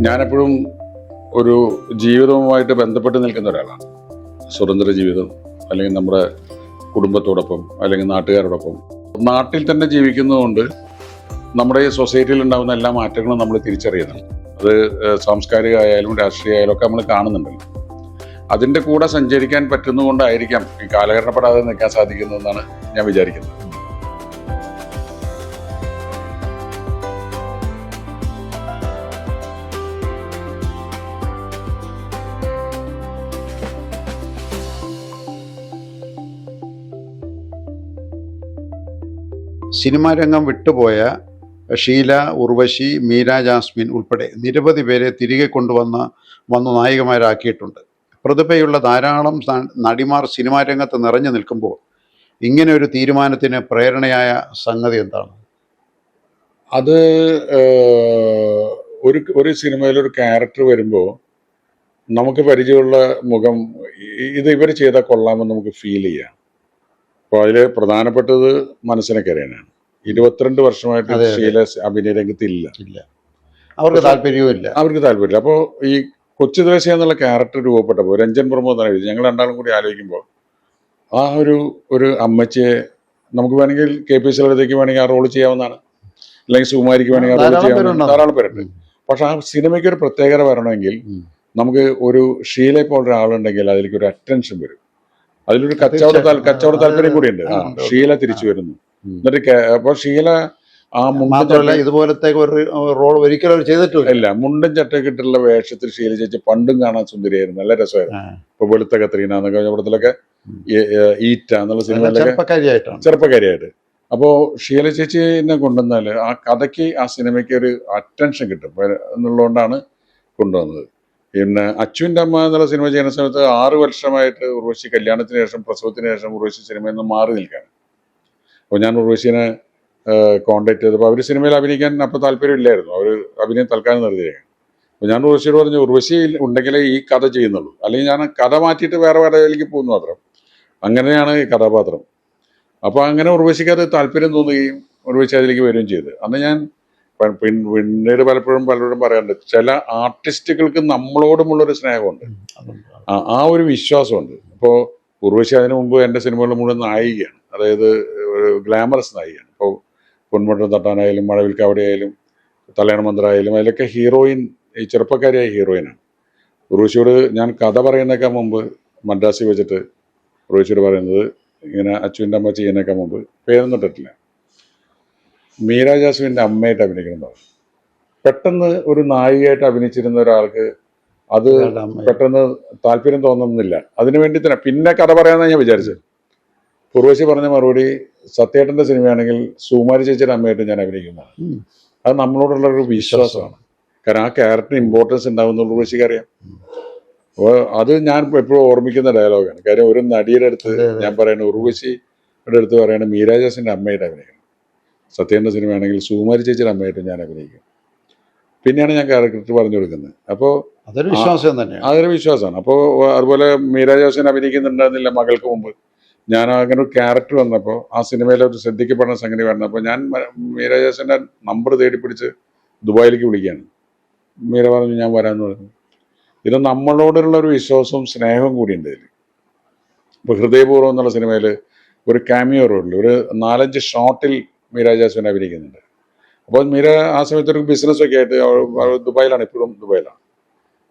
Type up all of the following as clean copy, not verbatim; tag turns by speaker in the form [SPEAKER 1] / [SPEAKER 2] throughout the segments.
[SPEAKER 1] ഞാനെപ്പോഴും ഒരു ജീവിതവുമായിട്ട് ബന്ധപ്പെട്ട് നിൽക്കുന്ന ഒരാളാണ്. സ്വതന്ത്ര ജീവിതം, അല്ലെങ്കിൽ നമ്മുടെ കുടുംബത്തോടൊപ്പം, അല്ലെങ്കിൽ നാട്ടുകാരോടൊപ്പം. നാട്ടിൽ തന്നെ ജീവിക്കുന്നതുകൊണ്ട് നമ്മുടെ ഈ സൊസൈറ്റിയിൽ ഉണ്ടാകുന്ന എല്ലാ മാറ്റങ്ങളും നമ്മൾ തിരിച്ചറിയുന്നുണ്ട്. അത് സാംസ്കാരികമായാലും രാഷ്ട്രീയമായാലും ഒക്കെ നമ്മൾ കാണുന്നുണ്ടല്ലോ. അതിൻ്റെ കൂടെ സഞ്ചരിക്കാൻ പറ്റുന്നതുകൊണ്ടായിരിക്കാം ഈ കാലഹരണപ്പെടാതെ നിൽക്കാൻ സാധിക്കുന്നതെന്നാണ് ഞാൻ വിചാരിക്കുന്നത്.
[SPEAKER 2] സിനിമാ രംഗം വിട്ടുപോയ ഷീല, ഉർവശി, മീര ജാസ്മിൻ ഉൾപ്പെടെ നിരവധി പേരെ തിരികെ വന്നു നായികമാരാക്കിയിട്ടുണ്ട്. പ്രതിഭയുള്ള ധാരാളം നടിമാർ സിനിമാ രംഗത്ത് നിറഞ്ഞു നിൽക്കുമ്പോൾ ഇങ്ങനെ ഒരു തീരുമാനത്തിന് പ്രേരണയായ സംഗതി എന്താണ്?
[SPEAKER 1] അത് ഒരു സിനിമയിലൊരു ക്യാരക്ടർ വരുമ്പോൾ നമുക്ക് പരിചയമുള്ള മുഖം ഇത് ഇവർ ചെയ്താൽ കൊള്ളാമെന്ന് നമുക്ക് ഫീൽ ചെയ്യാം. അപ്പോൾ അതിൽ പ്രധാനപ്പെട്ടത് മനസ്സിനക്കരയാണ്. 22 വർഷമായിട്ട് ഷീല അഭിനയ രംഗത്തില്ല.
[SPEAKER 2] അവർക്ക് താല്പര്യമില്ല.
[SPEAKER 1] അപ്പോൾ ഈ കൊച്ചു ദേശ എന്നുള്ള ക്യാരക്ടർ രൂപപ്പെട്ടപ്പോൾ രഞ്ജൻ പ്രമോദ് എന്നാണ് എഴുതി. ഞങ്ങൾ രണ്ടാളും കൂടി ആലോചിക്കുമ്പോൾ ആ ഒരു അമ്മച്ചിയെ നമുക്ക് വേണമെങ്കിൽ KPSC ലളിതയ്ക്ക് വേണമെങ്കിൽ ആ റോള് ചെയ്യാവുന്നതാണ്, അല്ലെങ്കിൽ സുകുമാരിക്ക് വേണമെങ്കിൽ ആ റോള് ചെയ്യാവുന്നതാണ്. ധാരാളം പേരുണ്ട്. പക്ഷെ ആ സിനിമയ്ക്ക് ഒരു പ്രത്യേകത വരണമെങ്കിൽ നമുക്ക് ഒരു ഷീല ഇപ്പോൾ ഒരാളുണ്ടെങ്കിൽ അതിലേക്ക് ഒരു അറ്റൻഷൻ വരും. അതിലൊരു കച്ചവട താല്പര്യം കൂടിയുണ്ട്. ഷീല തിരിച്ചു വരുന്നു. എന്നിട്ട് അപ്പൊ ഷീല ആ മുണ്ടും
[SPEAKER 2] ഇതുപോലത്തെ ഒരു റോൾ ഒരിക്കലും ചെയ്തിട്ടില്ല.
[SPEAKER 1] ഇല്ല, മുണ്ടും ചട്ടക്കിട്ടുള്ള വേഷത്തിൽ ഷീല ചേച്ചി പണ്ടും കാണാൻ സുന്ദരിയായിരുന്നു, നല്ല രസമായിരുന്നു. ഇപ്പൊ വെളുത്ത കത്രീന എന്നൊക്കെ പടത്തിലൊക്കെ, ഈറ്റ എന്നുള്ള സിനിമയിലൊക്കെ ചെറുപ്പക്കാരിയായിട്ട്. അപ്പോ ഷീല ചേച്ചിനെ കൊണ്ടുവന്നാല് ആ കഥയ്ക്ക്, ആ സിനിമയ്ക്ക് ഒരു അറ്റൻഷൻ കിട്ടും എന്നുള്ളതുകൊണ്ടാണ് കൊണ്ടുവന്നത്. പിന്നെ അച്ചുവിൻ്റെ അമ്മ എന്നുള്ള സിനിമ ചെയ്യുന്ന സമയത്ത് 6 വർഷമായിട്ട് ഉർവശി കല്യാണത്തിന് ശേഷം, പ്രസവത്തിന് ശേഷം ഉർവശി സിനിമയിൽ നിന്ന് മാറി നിൽക്കുകയാണ്. അപ്പോൾ ഞാൻ ഉർവശിനെ കോണ്ടാക്ട് ചെയ്തപ്പോൾ അവർ സിനിമയിൽ അഭിനയിക്കാൻ അപ്പോൾ താല്പര്യമില്ലായിരുന്നു. അവർ അഭിനയം തൽക്കാലം നിർത്തിയേക്കാണ്. അപ്പോൾ ഞാൻ ഉർവശിയോട് പറഞ്ഞു, ഉർവശി ഉണ്ടെങ്കിലേ ഈ കഥ ചെയ്യുന്നുള്ളൂ, അല്ലെങ്കിൽ ഞാൻ കഥ മാറ്റിയിട്ട് വേറെ കഥയിലേക്ക് പോകുന്നു മാത്രം. അങ്ങനെയാണ് ഈ കഥാപാത്രം. അപ്പോൾ അങ്ങനെ ഉർവശിക്ക് അത് താല്പര്യം തോന്നുകയും ഉർവശി അതിലേക്ക് വരികയും ചെയ്തു. അന്ന് ഞാൻ പിന്നീട് പലപ്പോഴും പലരോടും പറയാറുണ്ട്, ചില ആർട്ടിസ്റ്റുകൾക്ക് നമ്മളോടുമുള്ളൊരു സ്നേഹമുണ്ട്, ആ ഒരു വിശ്വാസമുണ്ട്. ഇപ്പോൾ ഉർവശി അതിനു മുമ്പ് എൻ്റെ സിനിമകളിൽ മുഴുവൻ നായികയാണ്, അതായത് ഗ്ലാമറസ് നായികയാണ്. ഇപ്പോൾ പൊന്മുട്ടം തട്ടാനായാലും, മഴവിൽക്കാവടി ആയാലും, തലയണ മന്ത്രായാലും, അതിലൊക്കെ ഹീറോയിൻ, ഈ ചെറുപ്പക്കാരിയായ ഹീറോയിനാണ്. ഉർവശിയോട് ഞാൻ കഥ പറയുന്നേക്കാൾ മുമ്പ് മദ്രാസിൽ വെച്ചിട്ട് ഉർവശിയോട് പറയുന്നത്, ഇങ്ങനെ അച്ചുവിൻ്റെ അമ്മ ചെയ്യുന്നേക്കാൾ മുമ്പ് പേരൊന്നും ഇട്ടിട്ടില്ല, മീര ജാസ്മിൻ്റെ അമ്മയായിട്ട് അഭിനയിക്കണം. പെട്ടെന്ന് ഒരു നായികയായിട്ട് അഭിനയിച്ചിരുന്ന ഒരാൾക്ക് അത് പെട്ടെന്ന് താല്പര്യം തോന്നുന്നില്ല. അതിനു വേണ്ടി തന്നെ പിന്നെ കഥ പറയാമെന്നാണ് ഞാൻ വിചാരിച്ചത്. ഉർവശി പറഞ്ഞ മറുപടി, സത്യേട്ടൻ്റെ സിനിമയാണെങ്കിൽ സുകുമാരി ചേച്ചിയുടെ അമ്മയായിട്ട് ഞാൻ അഭിനയിക്കുന്നതാണ്. അത് നമ്മളോടുള്ള ഒരു വിശ്വാസമാണ്. കാരണം ആ ക്യാരക്ടറിന് ഇമ്പോർട്ടൻസ് ഉണ്ടാവുന്ന ഉർവശിക്ക് അറിയാം. അപ്പോൾ അത് ഞാൻ എപ്പോഴും ഓർമ്മിക്കുന്ന ഡയലോഗാണ്. കാര്യം ഒരു നടിയുടെ അടുത്ത് ഞാൻ പറയുന്നത്, ഉർവശിയുടെ അടുത്ത് പറയുന്നത് മീര ജാസിൻ്റെ അമ്മയായിട്ട് അഭിനയിക്കണം, സത്യേൻ്റെ സിനിമയാണെങ്കിൽ സുകുമാരി ചേച്ചിയുടെ അമ്മയായിട്ട് ഞാൻ അഭിനയിക്കും. പിന്നെയാണ് ഞാൻ ക്യാരക്ടർ പറഞ്ഞു കൊടുക്കുന്നത്. അപ്പോൾ
[SPEAKER 2] അതൊരു വിശ്വാസം തന്നെയാണ്,
[SPEAKER 1] അതൊരു വിശ്വാസമാണ്. അപ്പോൾ അതുപോലെ മീര ജോസിനെ അഭിനയിക്കുന്നുണ്ടായിരുന്നില്ല മകൾക്ക് മുമ്പ്. ഞാൻ അങ്ങനെ ഒരു ക്യാരക്ടർ വന്നപ്പോൾ, ആ സിനിമയിലെ ഒരു ശ്രദ്ധിക്കപ്പെടുന്ന സംഗതി വന്നപ്പോൾ ഞാൻ മീര ജോസിൻ്റെ നമ്പർ തേടി പിടിച്ച് ദുബായിലേക്ക് വിളിക്കുകയാണ്. മീര പറഞ്ഞു ഞാൻ വരാമെന്ന് പറഞ്ഞു. ഇത് നമ്മളോടുള്ള ഒരു വിശ്വാസവും സ്നേഹവും കൂടിയുണ്ട് ഇതിൽ. ഇപ്പോൾ ഹൃദയപൂർവ്വം എന്നുള്ള സിനിമയിൽ ഒരു കാമിയോ റോളിൽ ഒരു 4-5 ഷോട്ടിൽ മീര ജാസ്മിൻ അഭിനയിക്കുന്നുണ്ട്. അപ്പോൾ മീര ആ സമയത്ത് ഒരു ബിസിനസ്സൊക്കെ ആയിട്ട് ദുബായിലാണ്, ഇപ്പോഴും ദുബായിലാണ്.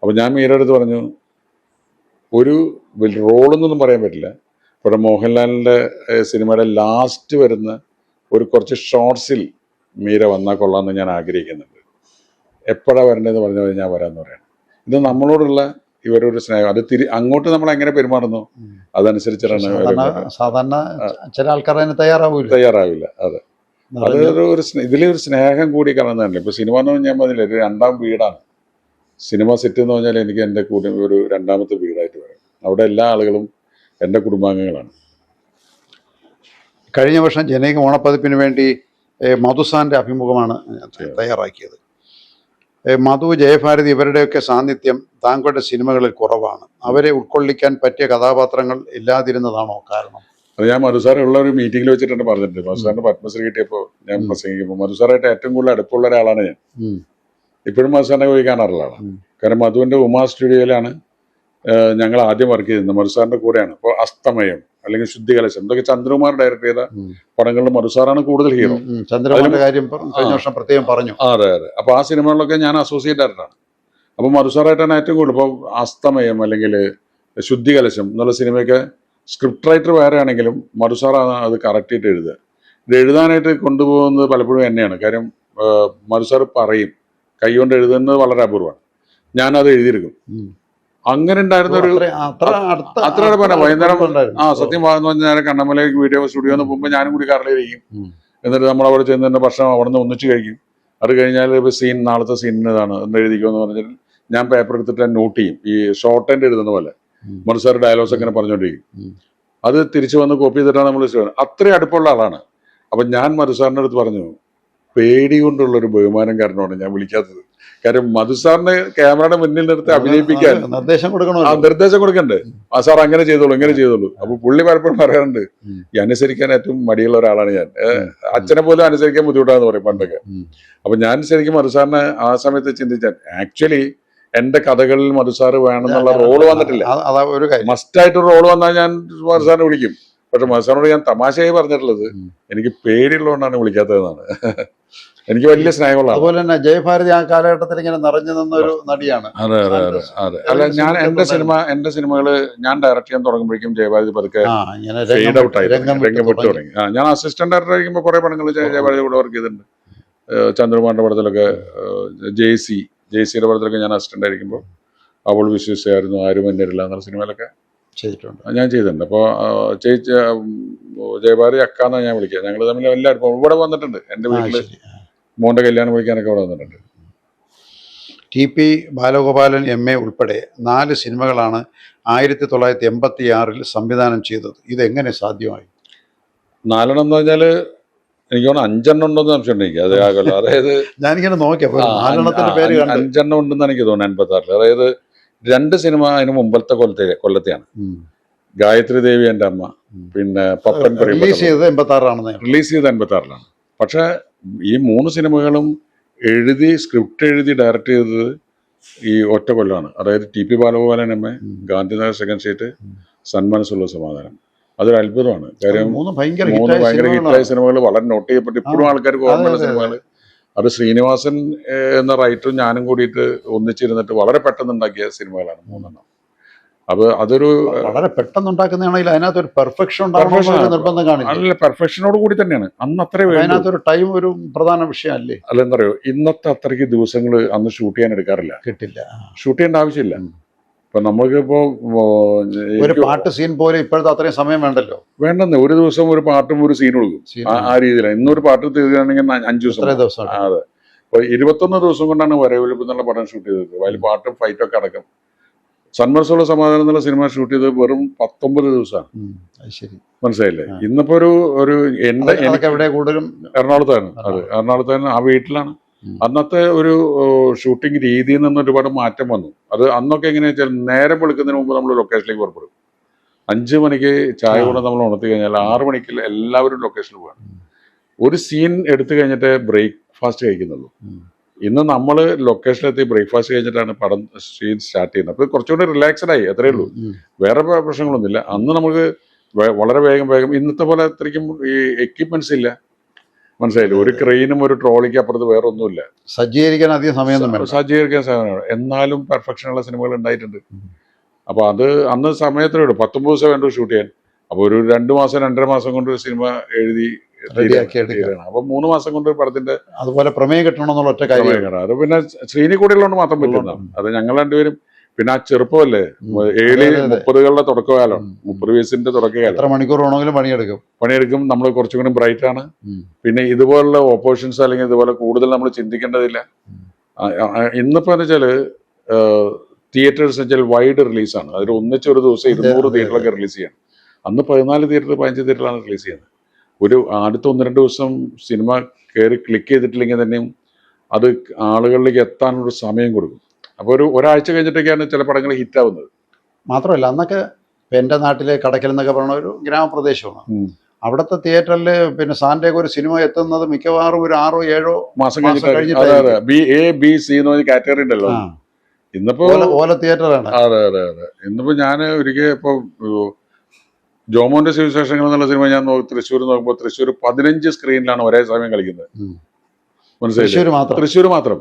[SPEAKER 1] അപ്പോൾ ഞാൻ മീരയുടെ അടുത്ത് പറഞ്ഞു, ഒരു റോളെന്നൊന്നും പറയാൻ പറ്റില്ല, ഇവിടെ മോഹൻലാലിൻ്റെ സിനിമയുടെ ലാസ്റ്റ് വരുന്ന കുറച്ച് ഷോർട്സിൽ മീര വന്നാൽ കൊള്ളാമെന്ന് ഞാൻ ആഗ്രഹിക്കുന്നുണ്ട്. എപ്പോഴാണ് വരേണ്ടതെന്ന് പറഞ്ഞാൽ ഞാൻ വരാമെന്ന് പറയാം. ഇത് നമ്മളോടുള്ള ഇവരൊരു സ്നേഹം. അത് അങ്ങോട്ട് നമ്മൾ എങ്ങനെ പെരുമാറുന്നു അതനുസരിച്ചിട്ടാണ്.
[SPEAKER 2] സാധാരണ ചില ആൾക്കാർ അതിന് തയ്യാറാവില്ല.
[SPEAKER 1] അതെ, അതൊരു ഇതിലൊരു സ്നേഹം കൂടി കാണുന്നതല്ലേ. ഇപ്പൊ സിനിമ എന്ന് പറഞ്ഞാൽ മതില്ല, ഒരു 2ാം വീടാണ് സിനിമ സെറ്റ് എന്ന് പറഞ്ഞാൽ. എനിക്ക് എൻ്റെ കൂടെ ഒരു 2ാമത്തെ വീടായിട്ട് വരാം. അവിടെ എല്ലാ ആളുകളും എൻ്റെ കുടുംബാംഗങ്ങളാണ്.
[SPEAKER 2] കഴിഞ്ഞ വർഷം ജനകീയ ഓണപ്പതിപ്പിന് വേണ്ടി മധുസാന്റെ അഭിമുഖമാണ് തയ്യാറാക്കിയത്. മധു, ജയഭാരതി ഇവരുടെയൊക്കെ സാന്നിധ്യം താങ്കളുടെ സിനിമകളിൽ കുറവാണ്. അവരെ ഉൾക്കൊള്ളിക്കാൻ പറ്റിയ കഥാപാത്രങ്ങൾ ഇല്ലാതിരുന്നതാണോ കാരണം?
[SPEAKER 1] അത് ഞാൻ മധുസാർ ഉള്ള ഒരു മീറ്റിംഗിൽ വെച്ചിട്ടുണ്ട് പറഞ്ഞിട്ടുണ്ട്. മധുസാറിന് പത്മശ്രീ കിട്ടിയപ്പോൾ ഞാൻ പ്രസംഗിക്കുമ്പോൾ മധുസാറായിട്ട് ഏറ്റവും കൂടുതൽ അടുപ്പുള്ള ഒരാളാണ് ഞാൻ. ഇപ്പോഴും മധുസാറിനെ പോയി കാണാറുള്ള ആളാണ്. കാരണം മധുവിന്റെ ഉമാ സ്റ്റുഡിയോയിലാണ് ഞങ്ങൾ ആദ്യം വർക്ക് ചെയ്തിരുന്നത്. മധുസാറിന്റെ കൂടെയാണ്. അപ്പോൾ അസ്തമയം അല്ലെങ്കിൽ ശുദ്ധികലശം ഇതൊക്കെ ചന്ദ്രകുമാർ ഡയറക്ട് ചെയ്ത പടങ്ങളിൽ മധുസാറാണ് കൂടുതൽ ഹീറോ.
[SPEAKER 2] ചന്ദ്രകുമാറിന്റെ കാര്യം കഴിഞ്ഞ വർഷം പ്രത്യേകം പറഞ്ഞു.
[SPEAKER 1] അതെ. അപ്പൊ ആ സിനിമകളിലൊക്കെ ഞാൻ അസോസിയേറ്റ് ഡയറക്ടറാണ്. അപ്പൊ മധുസാറായിട്ടാണ് ഏറ്റവും കൂടുതൽ. ഇപ്പോൾ അസ്തമയം അല്ലെങ്കിൽ ശുദ്ധികലശം എന്നുള്ള സിനിമയൊക്കെ സ്ക്രിപ്റ്റ് റൈറ്റർ വേറെ ആണെങ്കിലും മധുസാറാണ് അത് കറക്റ്റ് ചെയ്തിട്ട് എഴുതുക. ഇത് എഴുതാനായിട്ട് കൊണ്ടുപോകുന്നത് പലപ്പോഴും എന്നെയാണ്. കാര്യം മധുസാർ പറയും, കൈകൊണ്ട് എഴുതുന്നത് വളരെ അപൂർവമാണ്. ഞാനത് എഴുതിയിരിക്കും. അങ്ങനെ ഉണ്ടായിരുന്ന ഒരു അത്ര വൈകുന്നേരം സത്യം പറഞ്ഞു കഴിഞ്ഞാൽ കണ്ണമല വീഡിയോ സ്റ്റുഡിയോ എന്ന് പോകുമ്പോൾ ഞാനും കൂടി കാറിലിരിക്കും. എന്നിട്ട് നമ്മൾ അവിടെ ചെന്ന് ഭക്ഷണം അവിടെ നിന്ന് ഒന്നിച്ച് കഴിക്കും. അത് കഴിഞ്ഞാൽ ഇപ്പോൾ സീൻ നാളത്തെ സീനിതാണ് എന്ന് എഴുതിക്കുമെന്ന് പറഞ്ഞാൽ ഞാൻ പേപ്പർ എടുത്തിട്ട് നോട്ട് ചെയ്യും. ഈ ഷോർട്ട് ഹാൻഡ് എഴുതുന്ന പോലെ മധുസാർ ഡയലോഗ്സ് അങ്ങനെ പറഞ്ഞുകൊണ്ടിരിക്കും. അത് തിരിച്ചു വന്ന് കോപ്പി ചെയ്തിട്ടാണ് നമ്മൾ അത്രയും അടുപ്പമുള്ള ആളാണ്. അപ്പൊ ഞാൻ മധുസാറിന്റെ അടുത്ത് പറഞ്ഞു, പേടി കൊണ്ടുള്ള ഒരു ബഹുമാനം കാരണമാണ് ഞാൻ വിളിക്കാത്തത്. കാര്യം മധുസാറിനെ ക്യാമറയുടെ മുന്നിൽ നിർത്തി അഭിനയിപ്പിക്കാൻ നിർദ്ദേശം കൊടുക്കണ്ടേ. ആ സാർ അങ്ങനെ ചെയ്തോളൂ ഇങ്ങനെ ചെയ്തോളൂ. അപ്പൊ പുള്ളി പലപ്പോഴും പറയാറുണ്ട്, ഈ അനുസരിക്കാൻ ഏറ്റവും മടിയുള്ള ഒരാളാണ് ഞാൻ. അച്ഛനെ പോലും അനുസരിക്കാൻ ബുദ്ധിമുട്ടാന്ന് പറയും പണ്ടൊക്കെ. അപ്പൊ ഞാൻ ശരിക്കും മധുസാറിനെ ആ സമയത്ത് ചിന്തിച്ചാൽ ആക്ച്വലി എന്റെ കഥകളിൽ മധുസാറ് വേണമെന്നുള്ള റോള് വന്നിട്ടില്ല. മസ്റ്റായിട്ട് റോള് വന്നാൽ ഞാൻ മധുസാറിനെ വിളിക്കും. പക്ഷെ മധുസാറിനോട് ഞാൻ തമാശയായി പറഞ്ഞിട്ടുള്ളത് എനിക്ക് പേടിയുള്ളതുകൊണ്ടാണ് വിളിക്കാത്തതെന്നാണ്. എനിക്ക് വലിയ സ്നേഹമുള്ള.
[SPEAKER 2] അതുപോലെ തന്നെ ജയഭാരതി ആ കാലഘട്ടത്തിൽ ഇങ്ങനെ നിറഞ്ഞു നിന്നൊരു നടിയാണ്.
[SPEAKER 1] അതെ. അല്ല, ഞാൻ എന്റെ സിനിമകള് ഞാൻ ഡയറക്ട് ചെയ്യാൻ തുടങ്ങുമ്പോഴേക്കും ജയഭാരതി പതുക്കെ ഫെയ്ഡ് ഔട്ട് ആയി രംഗം വിട്ടു തുടങ്ങി. ഞാൻ അസിസ്റ്റന്റ് ഡയറക്ടർ ആയിരിക്കുമ്പോൾ കുറെ പടങ്ങൾ ജയഭാരതി കൂടെ വർക്ക് ചെയ്തിട്ടുണ്ട്. ചന്ദ്രകുമാറിന്റെ പടത്തിലൊക്കെ ജെയ്സിയുടെ പടത്തിലൊക്കെ ഞാൻ അസിസ്റ്റന്റ് ആയിരിക്കുമ്പോൾ അവൾ വിശ്വസിച്ചായിരുന്നു, ആരും അന്യരില്ല എന്നുള്ള സിനിമയിലൊക്കെ ചെയ്തിട്ടുണ്ട്, ഞാൻ ചെയ്തിട്ടുണ്ട്. അപ്പോൾ ചേച്ചി ജയഭാരതി അക്കാന്നാണ് ഞാൻ വിളിക്കുക. ഞങ്ങൾ തമ്മിൽ എല്ലാവരും ഇവിടെ വന്നിട്ടുണ്ട്. എൻ്റെ വീട്ടിൽ മോന്റെ കല്യാണം വിളിക്കാനൊക്കെ ഇവിടെ വന്നിട്ടുണ്ട്.
[SPEAKER 2] ടി.പി. ബാലഗോപാലൻ MA ഉൾപ്പെടെ 4 സിനിമകളാണ് 1986 സംവിധാനം ചെയ്തത്. ഇതെങ്ങനെ സാധ്യമായി?
[SPEAKER 1] 4 എന്ന് പറഞ്ഞാൽ എനിക്ക് തോന്നുന്നു 5 ഉണ്ടെന്ന് സംശയം എനിക്ക്. അത് ആകല്ലോ, അതായത്
[SPEAKER 2] ഞാനിങ്ങനെ നോക്കിയപ്പോൾ
[SPEAKER 1] 5 ഉണ്ടെന്ന് എനിക്ക് തോന്നുന്നു 86. അതായത് 2 സിനിമ അതിന് മുമ്പത്തെ കൊല്ലത്തെയാണ്. ഗായത്രി ദേവി എൻ്റെ അമ്മ, പിന്നെ പപ്പൻ
[SPEAKER 2] റിലീസ് ചെയ്തത്
[SPEAKER 1] 86ലാണ്. പക്ഷെ ഈ 3 സിനിമകളും സ്ക്രിപ്റ്റ് എഴുതി ഡയറക്റ്റ് ചെയ്തത് ഈ ഒറ്റ കൊല്ലമാണ്. അതായത് T P. Balagopalan MA, Gandhinagar second street, സന്മനസ്സുള്ള സമാധാനം. അതൊരു അത്ഭുതമാണ്. കാര്യം 3 ഭയങ്കര ഹിറ്റായ സിനിമകൾ, വളരെ നോട്ട് ചെയ്യപ്പെട്ട് ഇപ്പോഴും ആൾക്കാർക്ക് ഓർമ്മയുള്ള സിനിമകൾ. അത് ശ്രീനിവാസൻ എന്ന റൈറ്ററും ഞാനും കൂടിയിട്ട് ഒന്നിച്ചിരുന്നിട്ട് വളരെ പെട്ടെന്ന് ഉണ്ടാക്കിയ സിനിമകളാണ് 3 അപ്പൊ അതൊരു
[SPEAKER 2] വളരെ പെട്ടെന്ന് ഉണ്ടാക്കുന്നതാണെങ്കിൽ അതിനകത്തൊരു പെർഫെക്ഷൻ നിർബന്ധം കാണില്ല.
[SPEAKER 1] അല്ല, പെർഫെക്ഷനോട് കൂടി തന്നെയാണ്. അന്ന് അത്രയും
[SPEAKER 2] അതിനകത്തൊരു ടൈം ഒരു പ്രധാന വിഷയമല്ലേ.
[SPEAKER 1] അല്ല, എന്താ പറയുക, ഇന്നത്തെ അത്രയ്ക്ക് ദിവസങ്ങൾ അന്ന് ഷൂട്ട് ചെയ്യാൻ എടുക്കാറില്ല.
[SPEAKER 2] കിട്ടില്ല, ഷൂട്ട്
[SPEAKER 1] ചെയ്യേണ്ട ആവശ്യമില്ല. ഇപ്പൊ നമുക്കിപ്പോ
[SPEAKER 2] ഒരു പാട്ട് സീൻ പോലെ ഇപ്പോഴത്തെ അത്രയും സമയം വേണ്ടല്ലോ.
[SPEAKER 1] വേണ്ടെന്ന്, ഒരു ദിവസം ഒരു പാട്ടും ഒരു സീൻ കൊടുക്കും. ആ രീതിയിലാണ്. ഇന്നൊരു പാട്ട് തീർക്കുകയാണെങ്കിൽ 5 ദിവസം. അതെ. അപ്പൊ 21 ദിവസം കൊണ്ടാണ് വരവിലിപ്പ് എന്നുള്ള പടം ഷൂട്ട് ചെയ്തത്. അതിൽ പാട്ടും ഫൈറ്റും ഒക്കെ അടക്കം. സന്മനസ്സുള്ള സമാധാനം എന്നുള്ള സിനിമ ഷൂട്ട് ചെയ്തത് വെറും 19 ദിവസമാണ്. മനസ്സിലായില്ലേ? ഇന്നിപ്പോ ഒരു എറണാകുളത്താണ്. അത് എറണാകുളത്താണ്, ആ വീട്ടിലാണ്. അന്നത്തെ ഒരു ഷൂട്ടിംഗ് രീതിയിൽ നിന്ന് ഒരുപാട് മാറ്റം വന്നു. അത് അന്നൊക്കെ എങ്ങനെയാ വെച്ചാൽ നേരം വെളുക്കുന്നതിന് മുമ്പ് നമ്മൾ ലൊക്കേഷനിലേക്ക് പുറപ്പെടും. 5 മണിക്ക് ചായ കൂടെ നമ്മൾ ഉണർത്തി കഴിഞ്ഞാൽ 6 മണിക്ക് എല്ലാവരും ലൊക്കേഷനിൽ പോകാണ്. ഒരു സീൻ എടുത്തു കഴിഞ്ഞിട്ട് ബ്രേക്ക്ഫാസ്റ്റ് കഴിക്കുന്നുള്ളൂ. ഇന്ന് നമ്മൾ ലൊക്കേഷനിലെത്തി ബ്രേക്ക്ഫാസ്റ്റ് കഴിഞ്ഞിട്ടാണ് പടം സീൻ സ്റ്റാർട്ട് ചെയ്യുന്നത്. അപ്പൊ കുറച്ചുകൂടി റിലാക്സ്ഡ് ആയി, അത്രയേ ഉള്ളൂ. വേറെ പ്രശ്നങ്ങളൊന്നുമില്ല. അന്ന് നമുക്ക് വളരെ വേഗം ഇന്നത്തെ പോലെ അത്രയ്ക്കും ഈ എക്യുപ്മെന്റ്സ് ഇല്ല. മനസ്സിലായില്ലേ? ഒരു ക്രെയിനും ഒരു ട്രോളിക്ക് അപ്പുറത്ത് വേറെ ഒന്നുമില്ല.
[SPEAKER 2] സജ്ജീകരിക്കാൻ അധികം സമയം
[SPEAKER 1] എന്നാലും പെർഫെക്ഷനുള്ള സിനിമകൾ ഉണ്ടായിട്ടുണ്ട്. അപ്പൊ അത് അന്ന് സമയത്തിനേ ഉള്ളൂ. 19 ദിവസം വേണ്ട ഷൂട്ട് ചെയ്യാൻ. അപ്പൊ ഒരു 2 മാസം 2.5 മാസം കൊണ്ട് ഒരു സിനിമ എഴുതി റെഡിയാക്കിയാണ്. അപ്പൊ 3 മാസം കൊണ്ട് പടത്തിന്റെ
[SPEAKER 2] അതുപോലെ പ്രമേയം കിട്ടണമെന്നുള്ള ഒറ്റ കാര്യം.
[SPEAKER 1] അത് പിന്നെ ശ്രീനി കൂടെയുള്ളതുകൊണ്ട് മാത്രം പറ്റുന്ന. അത് ഞങ്ങൾ രണ്ടുപേരും. പിന്നെ ആ ചെറുപ്പമല്ലേ, 30കളുടെ തുടക്കകാലം, 30 വയസ്സിന്റെ തുടക്കകാലം.
[SPEAKER 2] എത്ര മണിക്കൂർ വേണമെങ്കിലും
[SPEAKER 1] പണിയെടുക്കും. നമ്മൾ കുറച്ചും കൂടി ബ്രൈറ്റ് ആണ്. പിന്നെ ഇതുപോലുള്ള ഓപ്പോസിഷൻസ് അല്ലെങ്കിൽ ഇതുപോലെ കൂടുതൽ നമ്മൾ ചിന്തിക്കേണ്ടതില്ല. ഇന്നിപ്പോ എന്ന് വെച്ചാല് തിയേറ്റേഴ്സ് വെച്ചാൽ വൈഡ് റിലീസാണ്. അതിൽ ഒന്നിച്ചൊരു ദിവസം 200 തിയേറ്ററിലൊക്കെ റിലീസ് ചെയ്യണം. അന്ന് 14 തിയേറ്റർ 15 തിയേറ്ററിലാണ് റിലീസ് ചെയ്യുന്നത്. ഒരു അടുത്ത 1-2 ദിവസം സിനിമ കയറി ക്ലിക്ക് ചെയ്തിട്ടില്ലെങ്കിൽ തന്നെയും അത് ആളുകളിലേക്ക് എത്താനൊരു സമയം കൊടുക്കും. അപ്പോൾ ഒരാഴ്ച കഴിഞ്ഞിട്ടൊക്കെയാണ് ചില പടങ്ങൾ ഹിറ്റാവുന്നത്.
[SPEAKER 2] മാത്രമല്ല അന്നൊക്കെ എൻ്റെ നാട്ടിലെ കടക്കൽ എന്നൊക്കെ പറയുന്ന ഒരു ഗ്രാമപ്രദേശമാണ്. അവിടുത്തെ തിയേറ്ററിൽ പിന്നെ സാന്റേക്ക് ഒരു സിനിമ എത്തുന്നത് മിക്കവാറും ഒരു 6-7
[SPEAKER 1] മാസം കഴിഞ്ഞിട്ട് A, B, C എന്ന് പറഞ്ഞ കാറ്റഗറി ഉണ്ടല്ലോ. ഇന്നിപ്പോ
[SPEAKER 2] ഓല തിയേറ്ററാണ്.
[SPEAKER 1] അതെ അതെ അതെ. ഇന്നിപ്പോ ഞാൻ ഒരിക്കൽ ഇപ്പൊ ജോമോന്റെ സുവിശേഷങ്ങൾ എന്നുള്ള സിനിമ ഞാൻ തൃശ്ശൂർ നോക്കുമ്പോൾ തൃശ്ശൂർ 15 സ്ക്രീനിലാണ് ഒരേ സമയം കളിക്കുന്നത്. മനസ്സിലായി? തൃശ്ശൂർ മാത്രം